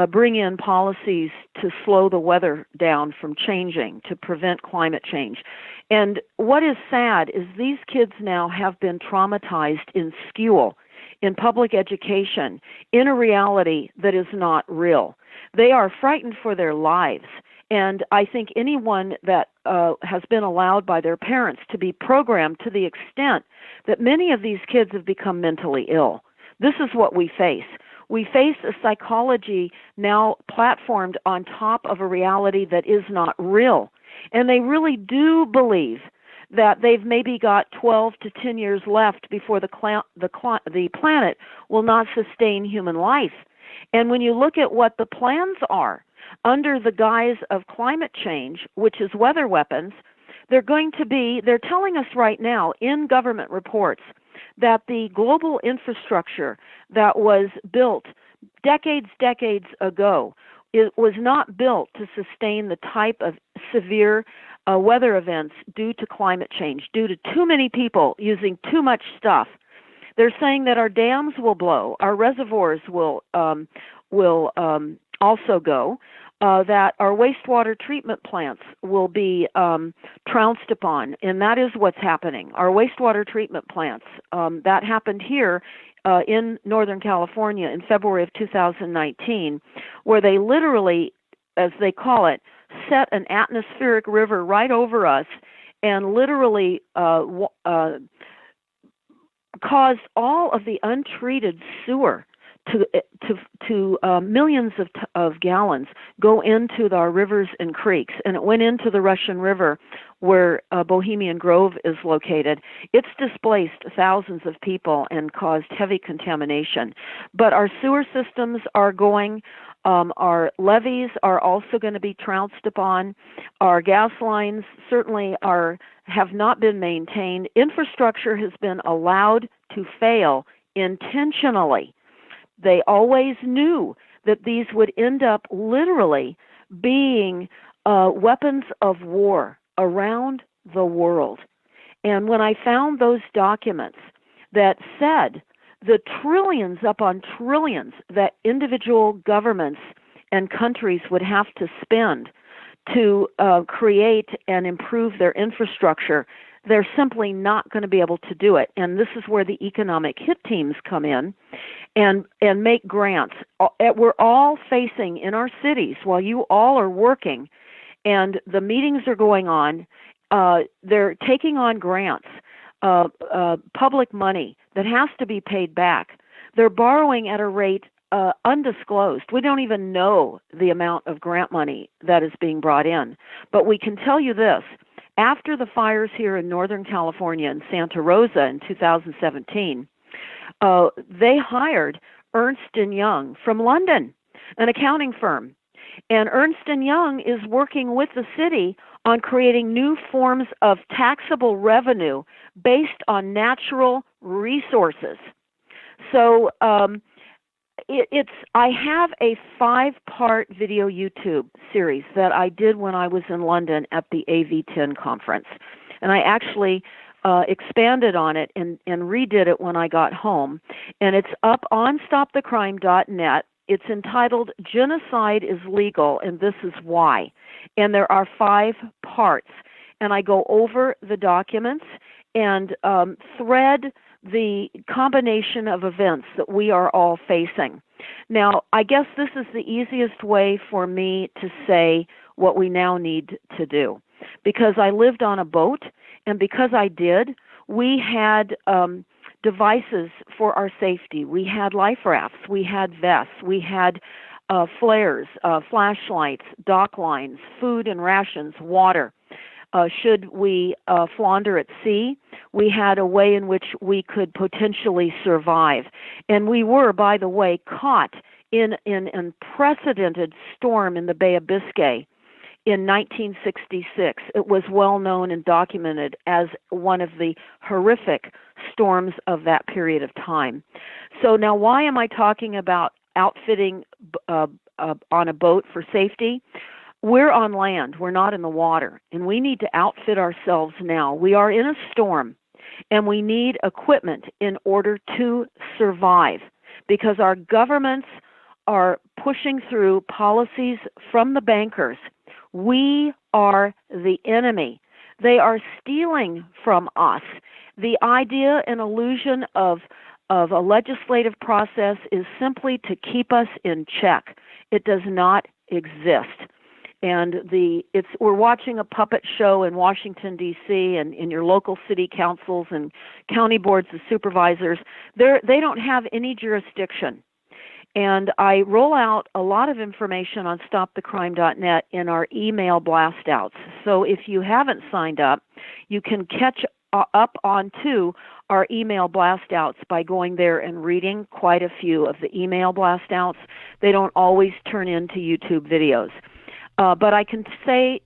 bring in policies to slow the weather down from changing, to prevent climate change. And what is sad is these kids now have been traumatized in school, in public education, in a reality that is not real. They are frightened for their lives. And I think anyone that has been allowed by their parents to be programmed to the extent that many of these kids have become mentally ill. This is what we face. We face a psychology now platformed on top of a reality that is not real. And they really do believe that they've maybe got 12 to 10 years left before the planet will not sustain human life. And when you look at what the plans are under the guise of climate change, which is weather weapons, they're telling us right now in government reports that the global infrastructure that was built decades ago, it was not built to sustain the type of severe weather events due to climate change, due to too many people using too much stuff. They're saying that our dams will blow, our reservoirs will also go, that our wastewater treatment plants will be trounced upon, and that is what's happening. Our wastewater treatment plants, that happened here in Northern California in February of 2019, where they literally, as they call it, set an atmospheric river right over us and literally caused all of the untreated sewer to millions of gallons go into our rivers and creeks, and it went into the Russian River where Bohemian Grove is located. It's displaced thousands of people and caused heavy contamination. But our sewer systems are going, our levees are also going to be trounced upon. Our gas lines certainly have not been maintained. Infrastructure has been allowed to fail intentionally. They always knew that these would end up literally being weapons of war around the world. And when I found those documents that said the trillions upon trillions that individual governments and countries would have to spend to create and improve their infrastructure, they're simply not going to be able to do it. And this is where the economic hit teams come in and make grants. We're all facing in our cities, while you all are working and the meetings are going on, they're taking on grants, public money that has to be paid back. They're borrowing at a rate undisclosed. We don't even know the amount of grant money that is being brought in. But we can tell you this. After the fires here in Northern California and Santa Rosa in 2017, they hired Ernst & Young from London, an accounting firm. And Ernst & Young is working with the city on creating new forms of taxable revenue based on natural resources. So I have a 5-part video YouTube series that I did when I was in London at the AV10 conference. And I actually expanded on it and redid it when I got home. And it's up on stopthecrime.net. It's entitled Genocide is Legal, and This is Why. And there are 5 parts. And I go over the documents and thread the combination of events that we are all facing. Now, I guess this is the easiest way for me to say what we now need to do. Because I lived on a boat, and because I did, we had devices for our safety. We had life rafts, we had vests, we had flares, flashlights, dock lines, food and rations, water. Should we flounder at sea, we had a way in which we could potentially survive. And we were, by the way, caught in an unprecedented storm in the Bay of Biscay in 1966. It was well known and documented as one of the horrific storms of that period of time. So now why am I talking about outfitting on a boat for safety? We're on land. We're not in the water. And we need to outfit ourselves now. We are in a storm, and we need equipment in order to survive because our governments are pushing through policies from the bankers. We are the enemy. They are stealing from us. The idea and illusion of a legislative process is simply to keep us in check. It does not exist. And we're watching a puppet show in Washington, D.C., and in your local city councils and county boards of supervisors. They don't have any jurisdiction. And I roll out a lot of information on stopthecrime.net in our email blast outs. So if you haven't signed up, You can catch up onto our email blast outs by going there and reading quite a few of the email blast outs. They don't always turn into YouTube videos. But I can say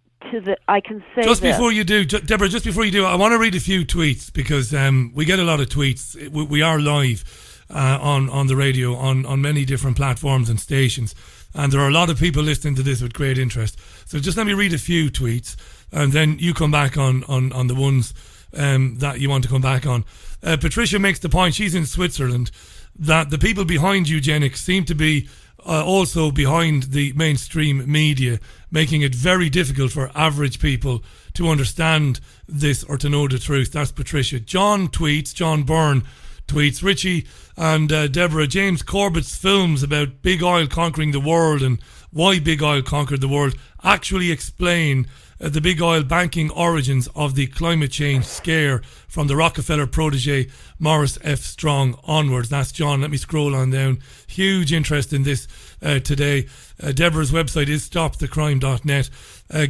just before you do, Deborah, I want to read a few tweets because we get a lot of tweets. We are live on the radio on many different platforms and stations, and there are a lot of people listening to this with great interest. So just let me read a few tweets, and then you come back on the ones that you want to come back on. Patricia makes the point, she's in Switzerland, that the people behind eugenics seem to be also behind the mainstream media, making it very difficult for average people to understand this or to know the truth. That's Patricia. John Byrne tweets, Richie and Deborah, James Corbett's films about big oil conquering the world and why big oil conquered the world actually explain the big oil banking origins of the climate change scare from the Rockefeller protege Morris F. Strong onwards. That's John. Let me scroll on down. Huge interest in this today. Deborah's website is stopthecrime.net.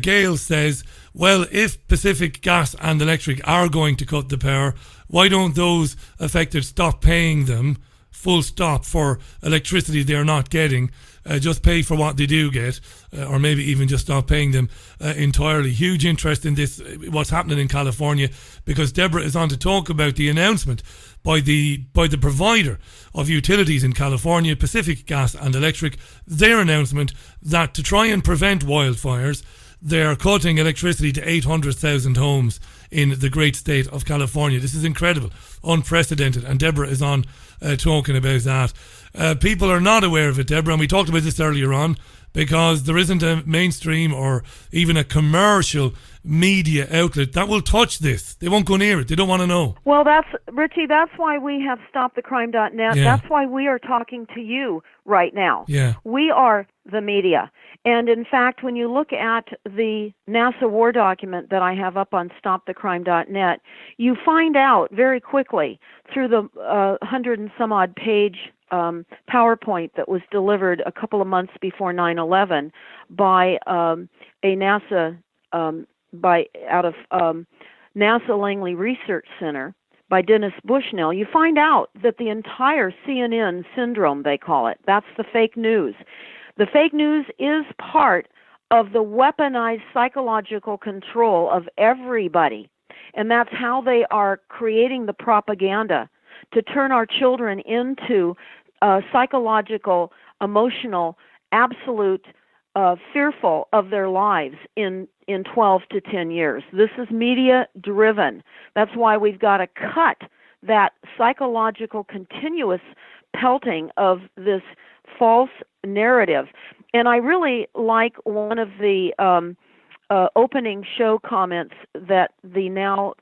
Gail says, well, if Pacific Gas and Electric are going to cut the power, why don't those affected stop paying them full stop for electricity they're not getting? Just pay for what they do get, or maybe even just stop paying them entirely. Huge interest in this, what's happening in California, because Deborah is on to talk about the announcement by the provider of utilities in California, Pacific Gas and Electric, their announcement that to try and prevent wildfires, they're cutting electricity to 800,000 homes in the great state of California. This is incredible, unprecedented, and Deborah is on talking about that. People are not aware of it, Deborah, and we talked about this earlier on, because there isn't a mainstream or even a commercial media outlet that will touch this. They won't go near it. They don't want to know. Well, Richie, that's why we have stopthecrime.net. Yeah. That's why we are talking to you right now. Yeah. We are the media. And in fact, when you look at the NASA war document that I have up on stopthecrime.net, you find out very quickly through the 100 and some odd page PowerPoint that was delivered a couple of months before 9/11 by a NASA out of NASA Langley Research Center by Dennis Bushnell. You find out that the entire CNN syndrome, they call it, that's the fake news. The fake news is part of the weaponized psychological control of everybody, and that's how they are creating the propaganda to turn our children into psychological, emotional, absolute, fearful of their lives in 12 to 10 years. This is media-driven. That's why we've got to cut that psychological continuous pelting of this false narrative. And I really like one of the opening show comments that the now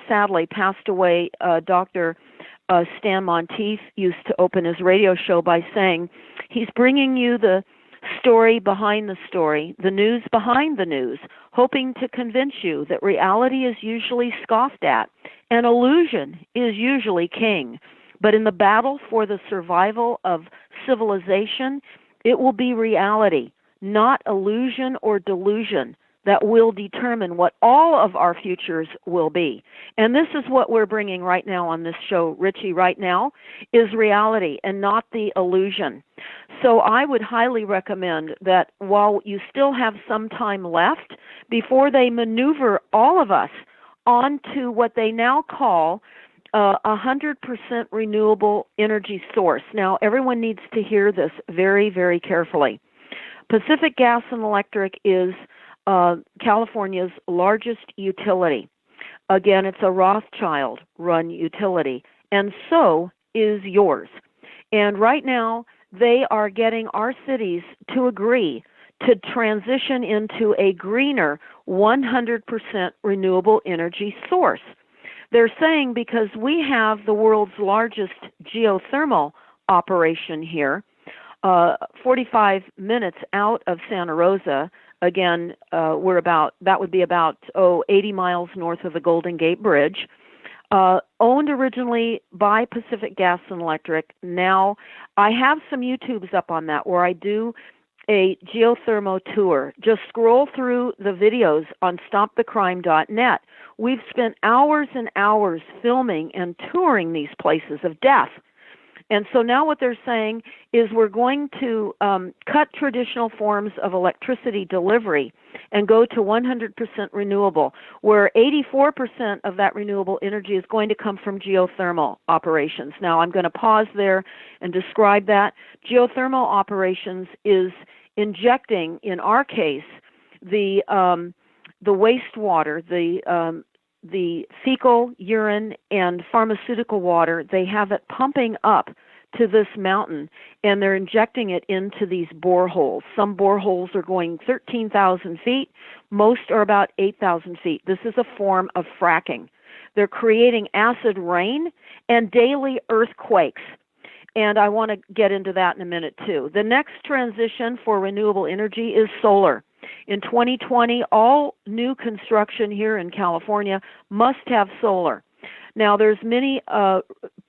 sadly passed away Dr. Stan Monteith used to open his radio show by saying, he's bringing you the story behind the story, the news behind the news, hoping to convince you that reality is usually scoffed at and illusion is usually king. But in the battle for the survival of civilization, it will be reality, not illusion or delusion, that will determine what all of our futures will be. And this is what we're bringing right now on this show, Richie, right now, is reality and not the illusion. So I would highly recommend that while you still have some time left, before they maneuver all of us onto what they now call 100% renewable energy source. Now, everyone needs to hear this very, very carefully. Pacific Gas and Electric is California's largest utility. Again, it's a Rothschild-run utility, and so is yours. And right now, they are getting our cities to agree to transition into a greener 100% renewable energy source. They're saying because we have the world's largest geothermal operation here, 45 minutes out of Santa Rosa. Again, that would be about 80 miles north of the Golden Gate Bridge. Owned originally by Pacific Gas and Electric. Now, I have some YouTubes up on that where I do a geothermal tour. Just scroll through the videos on stopthecrime.net. We've spent hours and hours filming and touring these places of death. And so now what they're saying is we're going to cut traditional forms of electricity delivery and go to 100% renewable, where 84% of that renewable energy is going to come from geothermal operations. Now, I'm going to pause there and describe that. Geothermal operations is injecting, in our case, the wastewater, the fecal, urine, and pharmaceutical water. They have it pumping up to this mountain, and they're injecting it into these boreholes. Some boreholes are going 13,000 feet. Most are about 8,000 feet. This is a form of fracking. They're creating acid rain and daily earthquakes. And I want to get into that in a minute, too. The next transition for renewable energy is solar. In 2020, all new construction here in California must have solar. Now, there's many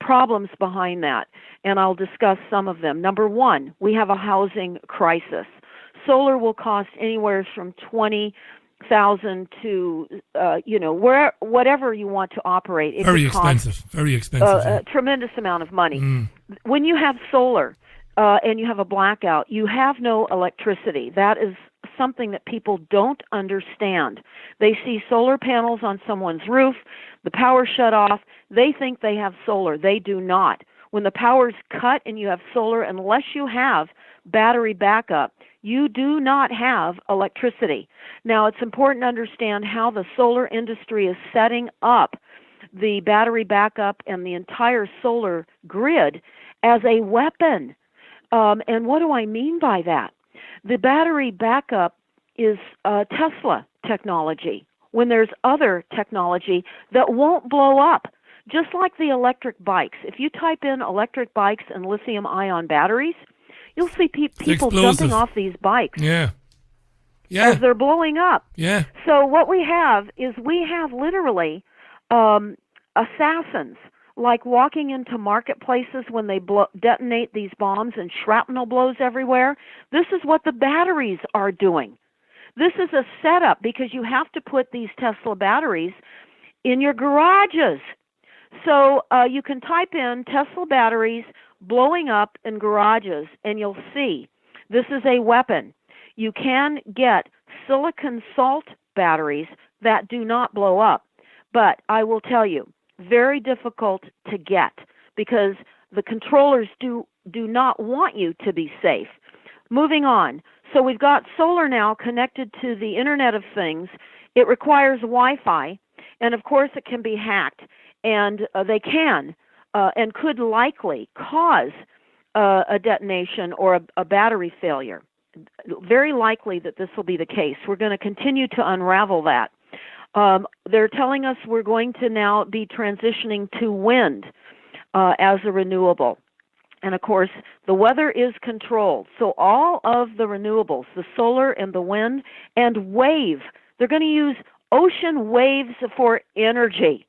problems behind that, and I'll discuss some of them. Number one, we have a housing crisis. Solar will cost anywhere from $20,000 to whatever you want to operate. Very expensive. A tremendous amount of money. When you have solar and you have a blackout, you have no electricity. That is something that people don't understand. They see solar panels on someone's roof, the power shut off, they think they have solar. They do not. When the power's cut and you have solar, unless you have battery backup, you do not have electricity. Now, it's important to understand how the solar industry is setting up the battery backup and the entire solar grid as a weapon. And what do I mean by that? The battery backup is Tesla technology, when there's other technology that won't blow up, just like the electric bikes. If you type in electric bikes and lithium-ion batteries, you'll see people jumping off these bikes. Yeah. As they're blowing up. Yeah. So what we have is literally assassins, like walking into marketplaces when they detonate these bombs and shrapnel blows everywhere. This is what the batteries are doing. This is a setup because you have to put these Tesla batteries in your garages. So you can type in Tesla batteries blowing up in garages, and you'll see this is a weapon. You can get silicon salt batteries that do not blow up, but I will tell you, very difficult to get because the controllers do not want you to be safe. Moving on. So we've got solar now connected to the Internet of Things. It requires Wi-Fi, and of course it can be hacked, and they can and could likely cause a detonation or a battery failure. Very likely that this will be the case. We're going to continue to unravel that. They're telling us we're going to now be transitioning to wind as a renewable. And of course, the weather is controlled. So all of the renewables, the solar and the wind and wave, they're going to use ocean waves for energy.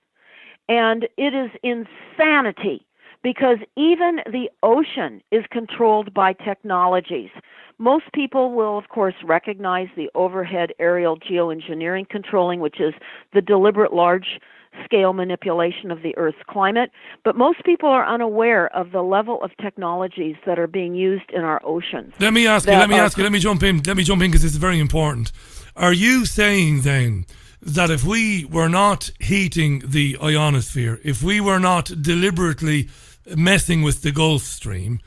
And it is insanity because even the ocean is controlled by technologies. Most people will, of course, recognize the overhead aerial geoengineering controlling, which is the deliberate large-scale manipulation of the Earth's climate. But most people are unaware of the level of technologies that are being used in our oceans. Let me jump in because this is very important. Are you saying then that if we were not heating the ionosphere, if we were not deliberately messing with the Gulf Stream,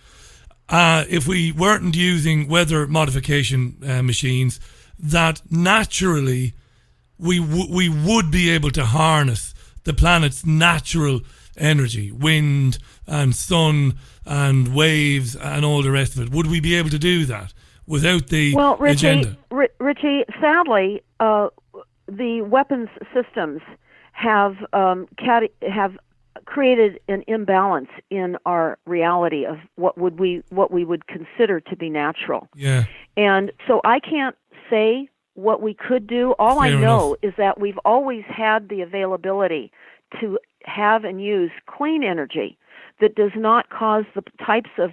if we weren't using weather modification machines, that naturally we would be able to harness the planet's natural energy, wind and sun and waves and all the rest of it? Would we be able to do that without the agenda? Richie, sadly, the weapons systems have created an imbalance in our reality of what we would consider to be natural. Yeah. And so I can't say what we could do. All I know is that we've always had the availability to have and use clean energy that does not cause the types of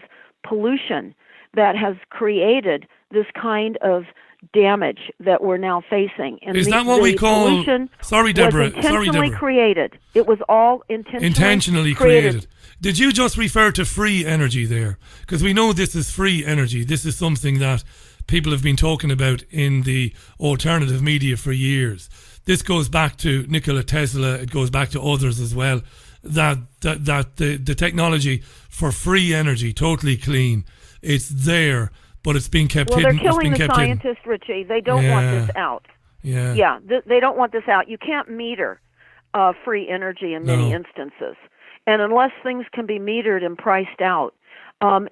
pollution that has created this kind of damage that we're now facing. And is that what we call? Sorry, Deborah. Was intentionally created. It was all intentionally created. Did you just refer to free energy there? Because we know this is free energy. This is something that people have been talking about in the alternative media for years. This goes back to Nikola Tesla. It goes back to others as well. That the technology for free energy, totally clean, it's there, but it's being kept hidden. Well, they're killing the scientists, Richie. They don't want this out. Yeah. They don't want this out. You can't meter free energy in many instances. And unless things can be metered and priced out.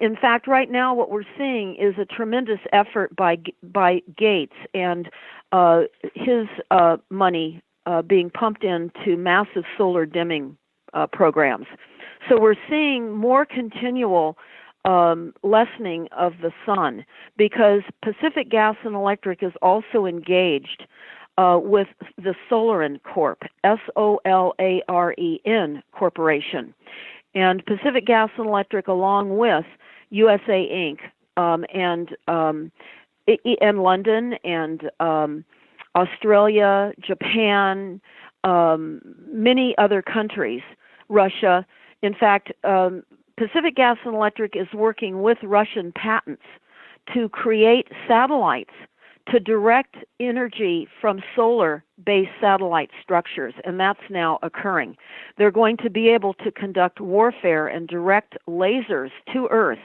In fact, right now what we're seeing is a tremendous effort by Gates and his money being pumped into massive solar dimming programs. So we're seeing more continual lessening of the sun because Pacific Gas and Electric is also engaged with the Solaren Corp, Solaren Corporation, and Pacific Gas and Electric, along with USA Inc. And London and Australia, Japan, many other countries, Russia. In fact, Pacific Gas and Electric is working with Russian patents to create satellites to direct energy from solar-based satellite structures, and that's now occurring. They're going to be able to conduct warfare and direct lasers to Earth.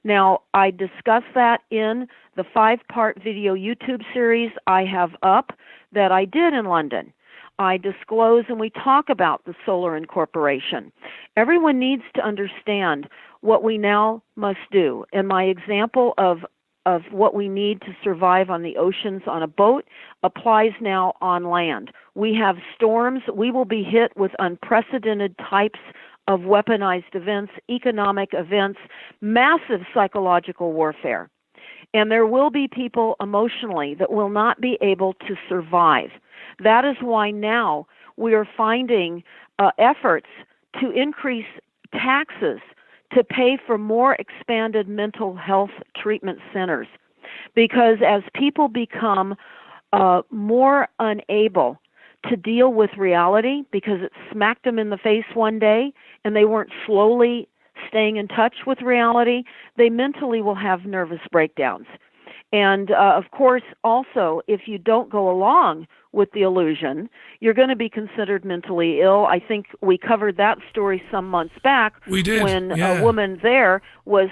Now, I discuss that in the 5-part video YouTube series I have up that I did in London. I disclose and we talk about the Solaren Corporation. Everyone needs to understand what we now must do. And my example of what we need to survive on the oceans on a boat applies now on land. We have storms. We will be hit with unprecedented types of weaponized events, economic events, massive psychological warfare. And there will be people emotionally that will not be able to survive. That is why now we are finding efforts to increase taxes to pay for more expanded mental health treatment centers. Because as people become more unable to deal with reality because it smacked them in the face one day and they weren't slowly staying in touch with reality, they mentally will have nervous breakdowns. And, of course, also, if you don't go along with the illusion, you're going to be considered mentally ill. I think we covered that story some months back. We did, when a woman there was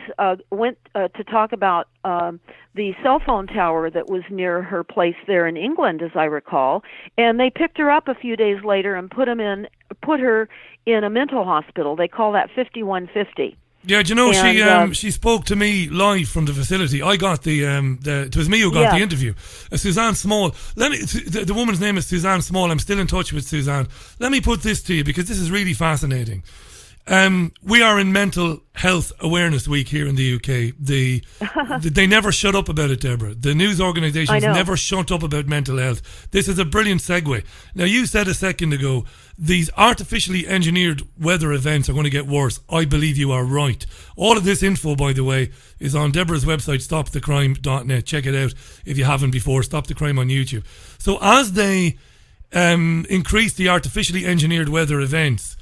went to talk about the cell phone tower that was near her place there in England, as I recall, and they picked her up a few days later and put her in a mental hospital. They call that 5150. Yeah, do you know, she spoke to me live from the facility. I got it was me who got the interview. Suzanne Small. The woman's name is Suzanne Small. I'm still in touch with Suzanne. Let me put this to you because this is really fascinating. We are in Mental Health Awareness Week here in the UK. They never shut up about it, Deborah. The news organisations never shut up about mental health. This is a brilliant segue. Now, you said a second ago, these artificially engineered weather events are going to get worse. I believe you are right. All of this info, by the way, is on Deborah's website, stopthecrime.net. Check it out if you haven't before. Stop the Crime on YouTube. So as they increase the artificially engineered weather events,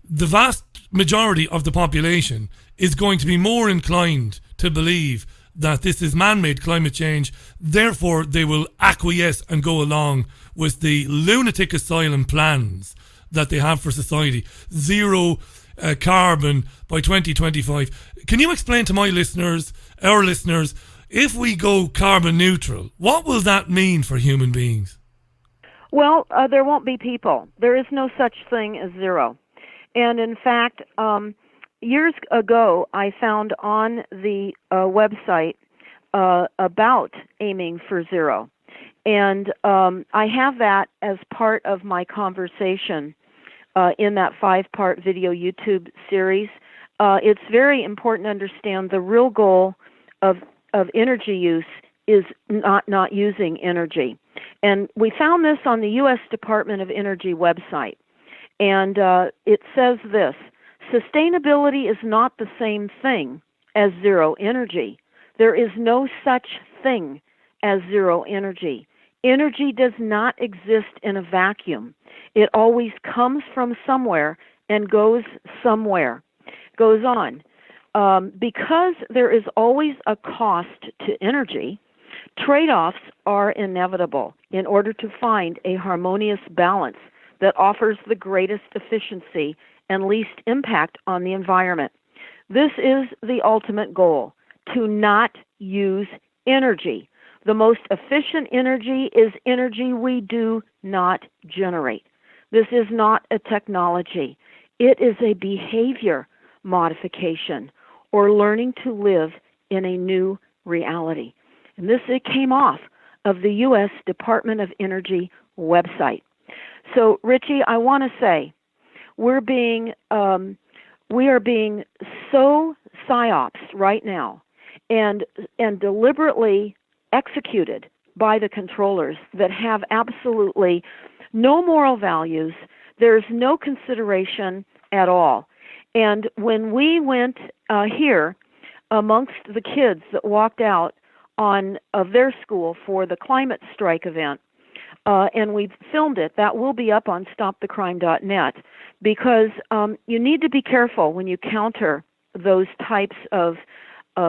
the vast majority of the population is going to be more inclined to believe that this is man-made climate change. Therefore, they will acquiesce and go along with the lunatic asylum plans that they have for society. Zero carbon by 2025. Can you explain to our listeners, if we go carbon neutral, what will that mean for human beings? Well, there won't be people. There is no such thing as zero. And in fact, years ago, I found on the website about aiming for zero. And I have that as part of my conversation in that 5-part video YouTube series. It's very important to understand the real goal of energy use is not using energy. And we found this on the U.S. Department of Energy website. And it says this: sustainability is not the same thing as zero energy. There is no such thing as zero energy. Energy does not exist in a vacuum. It always comes from somewhere and goes somewhere, goes on. Because there is always a cost to energy, trade-offs are inevitable in order to find a harmonious balance that offers the greatest efficiency and least impact on the environment. This is the ultimate goal, to not use energy. The most efficient energy is energy we do not generate. This is not a technology. It is a behavior modification or learning to live in a new reality. And this, it came off of the U.S. Department of Energy website. So, Richie, I want to say we are being so psyops right now and deliberately executed by the controllers that have absolutely no moral values. There's no consideration at all. And when we went here amongst the kids that walked out of their school for the climate strike event, and we filmed it, that will be up on stopthecrime.net, because you need to be careful when you counter those types of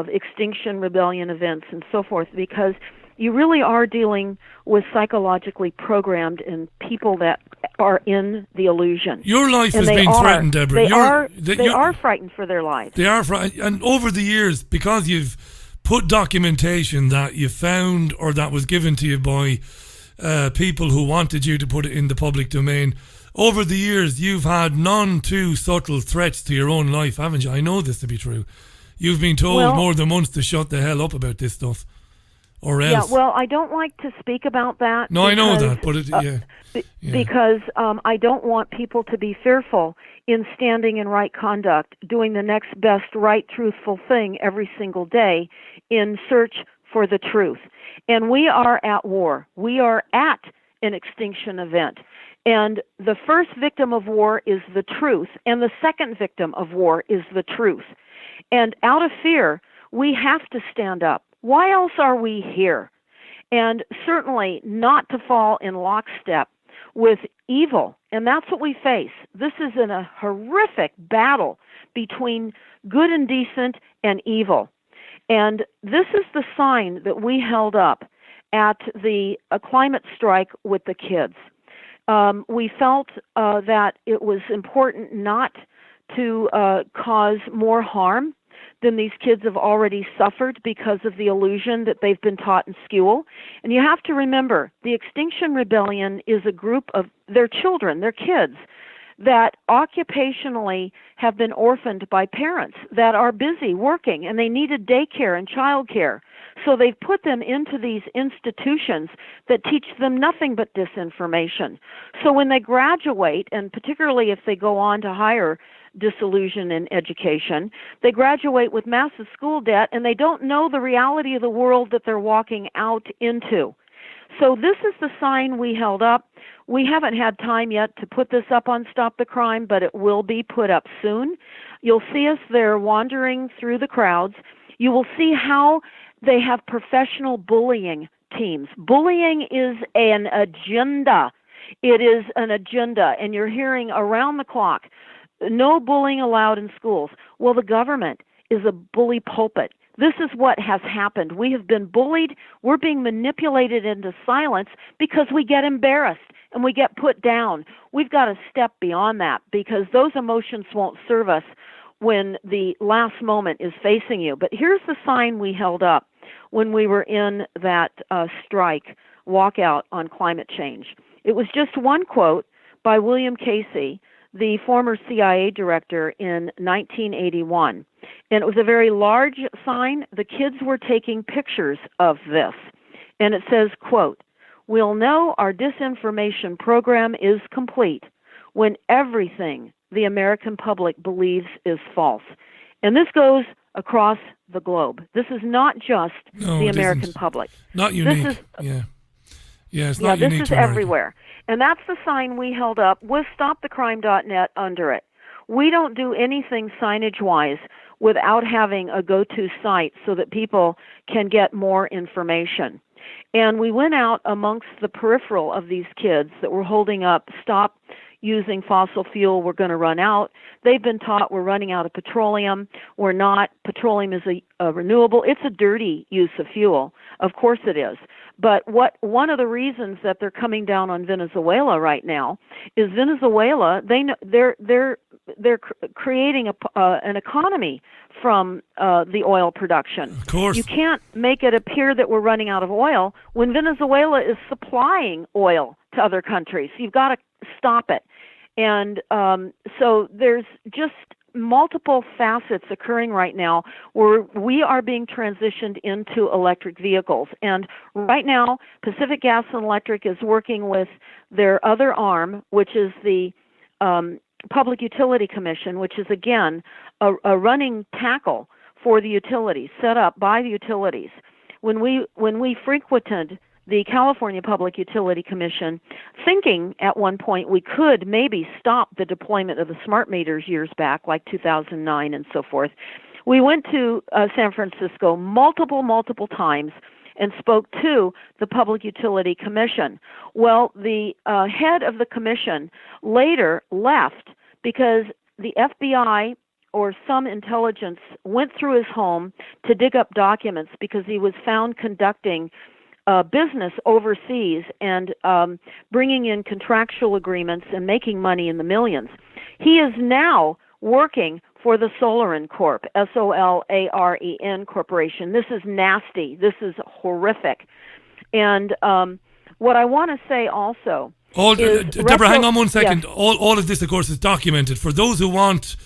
extinction rebellion events and so forth, because you really are dealing with psychologically programmed and people that are in the illusion. Your life has been threatened, Deborah. They are frightened for their lives. They are frightened. And over the years, because you've put documentation that you found or that was given to you by people who wanted you to put it in the public domain, over the years, you've had none too subtle threats to your own life, haven't you? I know this to be true. You've been told more than once to shut the hell up about this stuff. Or else. Yeah, well, I don't like to speak about that. No, I know that, but because I don't want people to be fearful in standing in right conduct, doing the next best right, truthful thing every single day in search for the truth. And we are at war. We are at an extinction event. And the first victim of war is the truth, and the second victim of war is the truth. And out of fear, we have to stand up. Why else are we here? And certainly not to fall in lockstep with evil. And that's what we face. This is in a horrific battle between good and decent and evil. And this is the sign that we held up at the climate strike with the kids. We felt that it was important not to cause more harm than these kids have already suffered because of the illusion that they've been taught in school. And you have to remember, the Extinction Rebellion is a group of their children, their kids, that occupationally have been orphaned by parents that are busy working, and they needed daycare and childcare. So they've put them into these institutions that teach them nothing but disinformation. So when they graduate, and particularly if they go on to higher disillusion in education, they graduate with massive school debt, and they don't know the reality of the world that they're walking out into. So this is the sign we held up. We haven't had time yet to put this up on Stop the Crime, but it will be put up soon. You'll see us there wandering through the crowds. You will see how they have professional bullying teams. Bullying is an agenda. It is an agenda, and you're hearing around the clock, no bullying allowed in schools. Well, the government is a bully pulpit. This is what has happened. We have been bullied. We're being manipulated into silence because we get embarrassed and we get put down. We've got to step beyond that because those emotions won't serve us when the last moment is facing you. But here's the sign we held up when we were in that strike walkout on climate change. It was just one quote by William Casey, the former CIA director, in 1981. And it was a very large sign. The kids were taking pictures of this. And it says, quote, "We'll know our disinformation program is complete when everything the American public believes is false." And this goes across the globe. This is not just the American public. Not unique. This is, it's not unique. This is everywhere. And that's the sign we held up with stopthecrime.net under it. We don't do anything signage-wise without having a go-to site so that people can get more information. And we went out amongst the peripheral of these kids that were holding up, stop using fossil fuel, we're going to run out. They've been taught we're running out of petroleum. We're not. Petroleum is a renewable. It's a dirty use of fuel. Of course it is. But one of the reasons that they're coming down on Venezuela right now is Venezuela, they're creating an economy from the oil production. Of course. You can't make it appear that we're running out of oil when Venezuela is supplying oil to other countries. You've got to stop it. And so there's just multiple facets occurring right now where we are being transitioned into electric vehicles. And right now, Pacific Gas and Electric is working with their other arm, which is the Public Utility Commission, which is, again, a running tackle for the utilities, set up by the utilities. When we frequented the California Public Utility Commission, thinking at one point we could maybe stop the deployment of the smart meters years back, like 2009 and so forth, we went to San Francisco multiple times and spoke to the Public Utility Commission. Well, the head of the commission later left because the FBI or some intelligence went through his home to dig up documents because he was found conducting business overseas and bringing in contractual agreements and making money in the millions. He is now working for the Solarin Corp, Solaren Corporation. This is nasty. This is horrific. And what I want to say also is... Deborah, hang on one second. Yes. All of this, of course, is documented. For those who want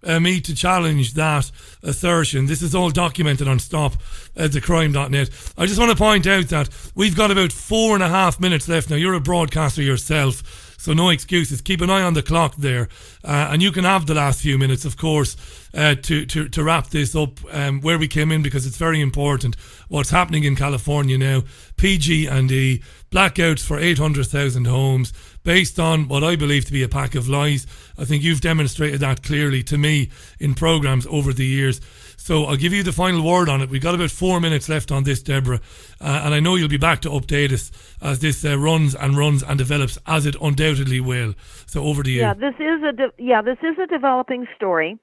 me to challenge that assertion, this is all documented on stopthecrime.net. I just want to point out that we've got about 4.5 minutes left. Now, you're a broadcaster yourself, so no excuses. Keep an eye on the clock there, and you can have the last few minutes, of course, to wrap this up where we came in, because it's very important what's happening in California now. PG&E, blackouts for 800,000 homes, based on what I believe to be a pack of lies. I think you've demonstrated that clearly to me in programs over the years. So I'll give you the final word on it. We've got about 4 minutes left on this, Deborah, and I know you'll be back to update us as this runs and develops, as it undoubtedly will. So over to you. Yeah, this is a developing story.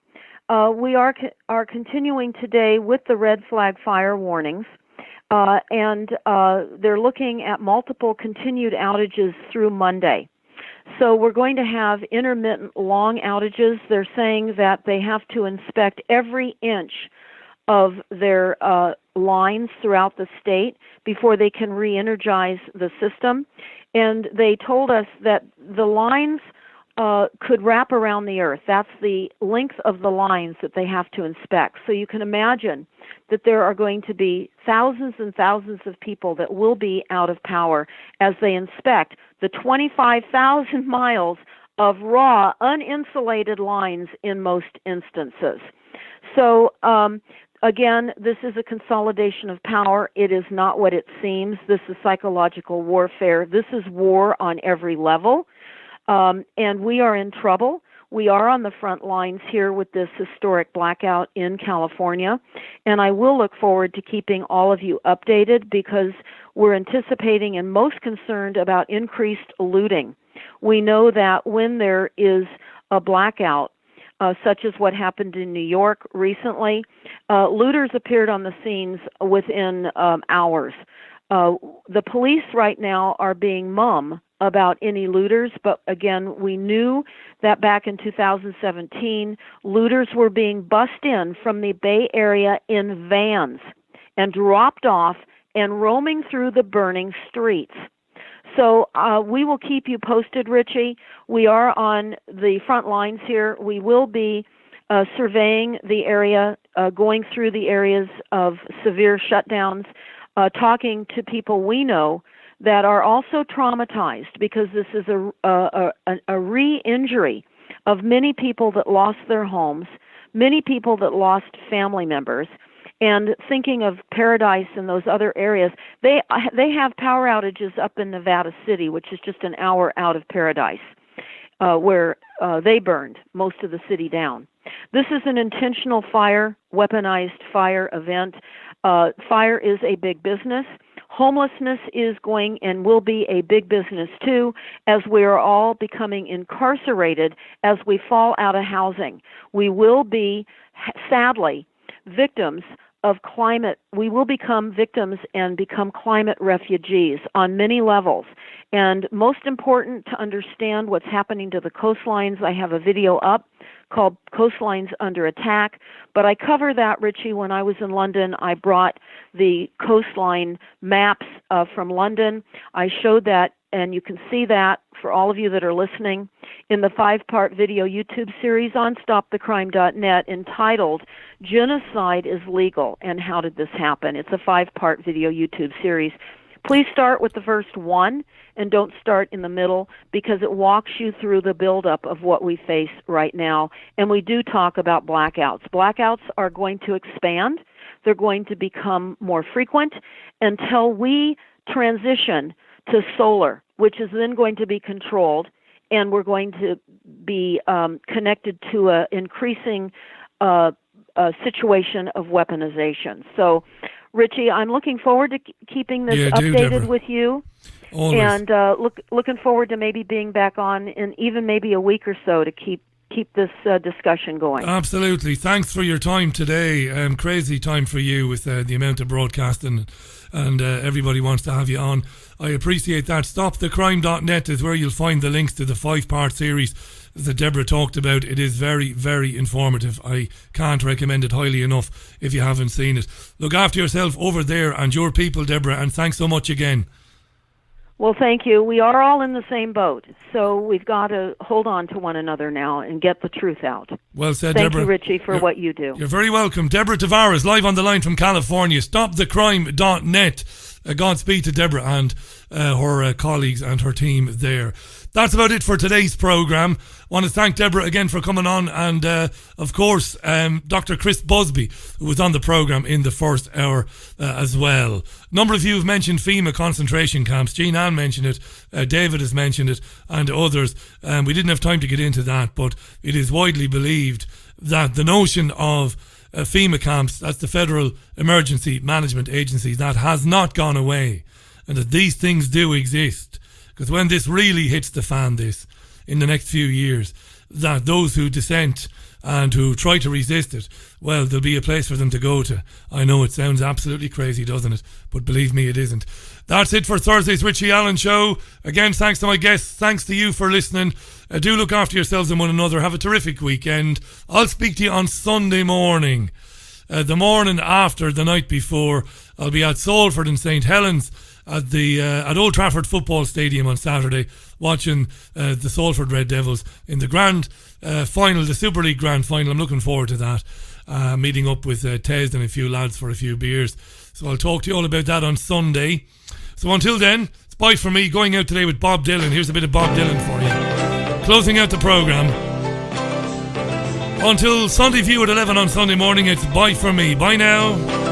We are continuing today with the red flag fire warnings, and they're looking at multiple continued outages through Monday. So we're going to have intermittent long outages. They're saying that they have to inspect every inch of their lines throughout the state before they can re-energize the system. And they told us that the lines could wrap around the earth. That's the length of the lines that they have to inspect. So you can imagine that there are going to be thousands and thousands of people that will be out of power as they inspect the 25,000 miles of raw, uninsulated lines in most instances. So, again, this is a consolidation of power. It is not what it seems. This is psychological warfare. This is war on every level. And we are in trouble. We are on the front lines here with this historic blackout in California. And I will look forward to keeping all of you updated, because we're anticipating and most concerned about increased looting. We know that when there is a blackout, such as what happened in New York recently, looters appeared on the scenes within hours. The police right now are being mum about any looters, but again, we knew that back in 2017, looters were being bussed in from the Bay Area in vans and dropped off and roaming through the burning streets. So we will keep you posted, Richie. We are on the front lines here. We will be surveying the area, going through the areas of severe shutdowns, talking to people we know that are also traumatized, because this is a re-injury of many people that lost their homes, many people that lost family members. And thinking of Paradise and those other areas, they have power outages up in Nevada City, which is just an hour out of Paradise, where they burned most of the city down. This is an intentional fire, weaponized fire event. Fire is a big business. Homelessness is going and will be a big business too, as we are all becoming incarcerated as we fall out of housing. We will be, sadly, victims of climate. We will become victims and become climate refugees on many levels. And most important to understand what's happening to the coastlines, I have a video up called Coastlines Under Attack. But I cover that, Richie, when I was in London. I brought the coastline maps from London. I showed that, and you can see that for all of you that are listening in the 5-part video YouTube series on stopthecrime.net entitled Genocide is Legal and How Did This Happen? It's a 5-part video YouTube series. Please start with the first one and don't start in the middle, because it walks you through the buildup of what we face right now. And we do talk about blackouts. Blackouts are going to expand. They're going to become more frequent until we transition to solar, which is then going to be controlled, and we're going to be connected to an increasing situation of weaponization. So, Richie, I'm looking forward to keeping this updated Deborah. with you. Always. And looking forward to maybe being back on in even maybe a week or so to keep this discussion going. Absolutely. Thanks for your time today. Crazy time for you with the amount of broadcasting, and everybody wants to have you on. I appreciate that. Stopthecrime.net is where you'll find the links to the 5-part series that Deborah talked about. It is very, very informative. I can't recommend it highly enough if you haven't seen it. Look after yourself over there and your people, Deborah, and thanks so much again. Well, thank you. We are all in the same boat, so we've got to hold on to one another now and get the truth out. Well said, Thank Deborah. you, Richie, for what you do. You're very welcome. Deborah Tavares, live on the line from California. Stopthecrime.net. Godspeed to Deborah and her colleagues and her team there. That's about it for today's programme. I want to thank Deborah again for coming on, and of course Dr. Chris Busby, who was on the programme in the first hour as well. A number of you have mentioned FEMA concentration camps. Jean Ann mentioned it, David has mentioned it, and others. We didn't have time to get into that, but it is widely believed that the notion of FEMA camps, that's the Federal Emergency Management Agency, that has not gone away, and that these things do exist. Because when this really hits the fan, in the next few years, that those who dissent and who try to resist it, well, there'll be a place for them to go to. I know it sounds absolutely crazy, doesn't it? But believe me, it isn't. That's it for Thursday's Richie Allen Show. Again, thanks to my guests. Thanks to you for listening. Do look after yourselves and one another. Have a terrific weekend. I'll speak to you on Sunday morning. The morning after the night before, I'll be at Salford and St Helens at Old Trafford Football Stadium on Saturday, watching the Salford Red Devils in the grand final, the Super League grand final. I'm looking forward to that. Meeting up with Tez and a few lads for a few beers. So I'll talk to you all about that on Sunday. So until then, it's bye from me. Going out today with Bob Dylan. Here's a bit of Bob Dylan for you. Closing out the programme. Until Sunday View at 11 on Sunday morning, it's bye from me. Bye now.